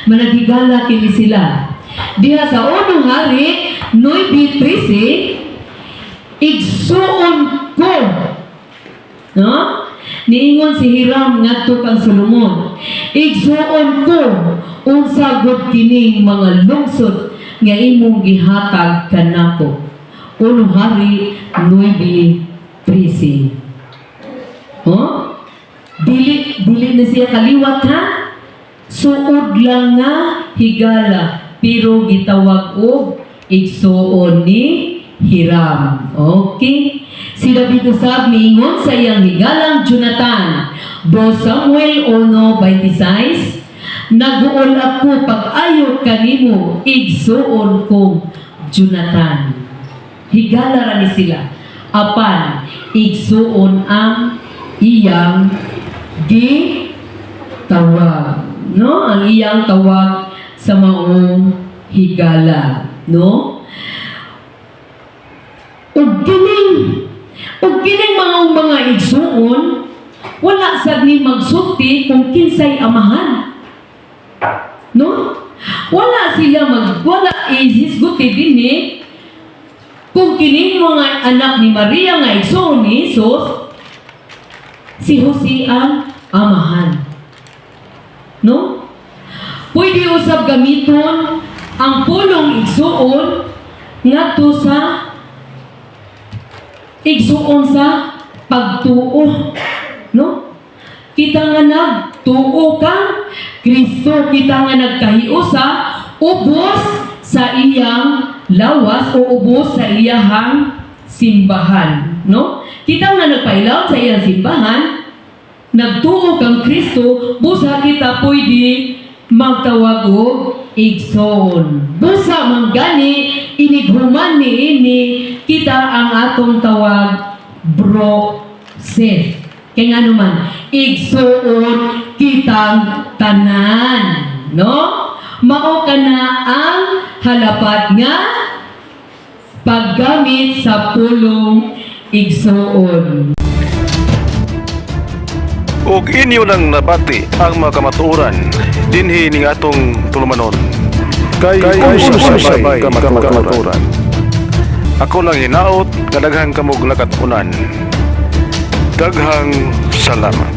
managhigala kini sila. Diha sa unang hari, 9:13, igsuon ko. No? Niingon si Hiram ngadto kang Solomon, igsuon ko unsa gud kining mga lungsod nga imong gihatag kanako. Uno Hari 9:13. Dili na siya kaliwat ha? Suod lang nga higala, pero gitawag og igsuon ni Hiram. Okay? Si David usab miingon sa iyang higalang Jonathan, 2 Samuel 1:26, naguol ako pag-ayo kanimo, igsuon kong Jonathan. Higala ra ni sila. Apan, igsuon ang iyang gitawag. No? Ang iyang tawag sa maong higala. No? Ug kining mga igsuon, wala sad ni magsulti kung kinsay amahan. No? Wala isisguti dinhi kung kining mga anak ni Maria nga igsuon ni Jesus, si Jose ang amahan. No? Pwede usab gamiton ang pulong igsuon ngadto sa igsuon sa pagtuo. No? Kita nga nagtuo ka, Kristo, kita nga nagkahiusa, ubos sa iyang lawas o ubos sa iyang simbahan. No? Kita nga nagpailaw sa iyang simbahan, nagtuo kang Kristo, busa kita pwede magtawag og igsoon. Busa manggani, inighuman ini, kita ang atong tawag bro-seth. Kaya nga naman, igsoon kitang tanan. No? Mao ka na ang halapat nga paggamit sa pulong igsoon. Ug inyo nang nabati ang mga kamatuoran dinhi ning atong tulumanon. Kay sabay kamatuoran. Ako lang hinaot, kadaghang kamog lakatunan. Daghang salamat.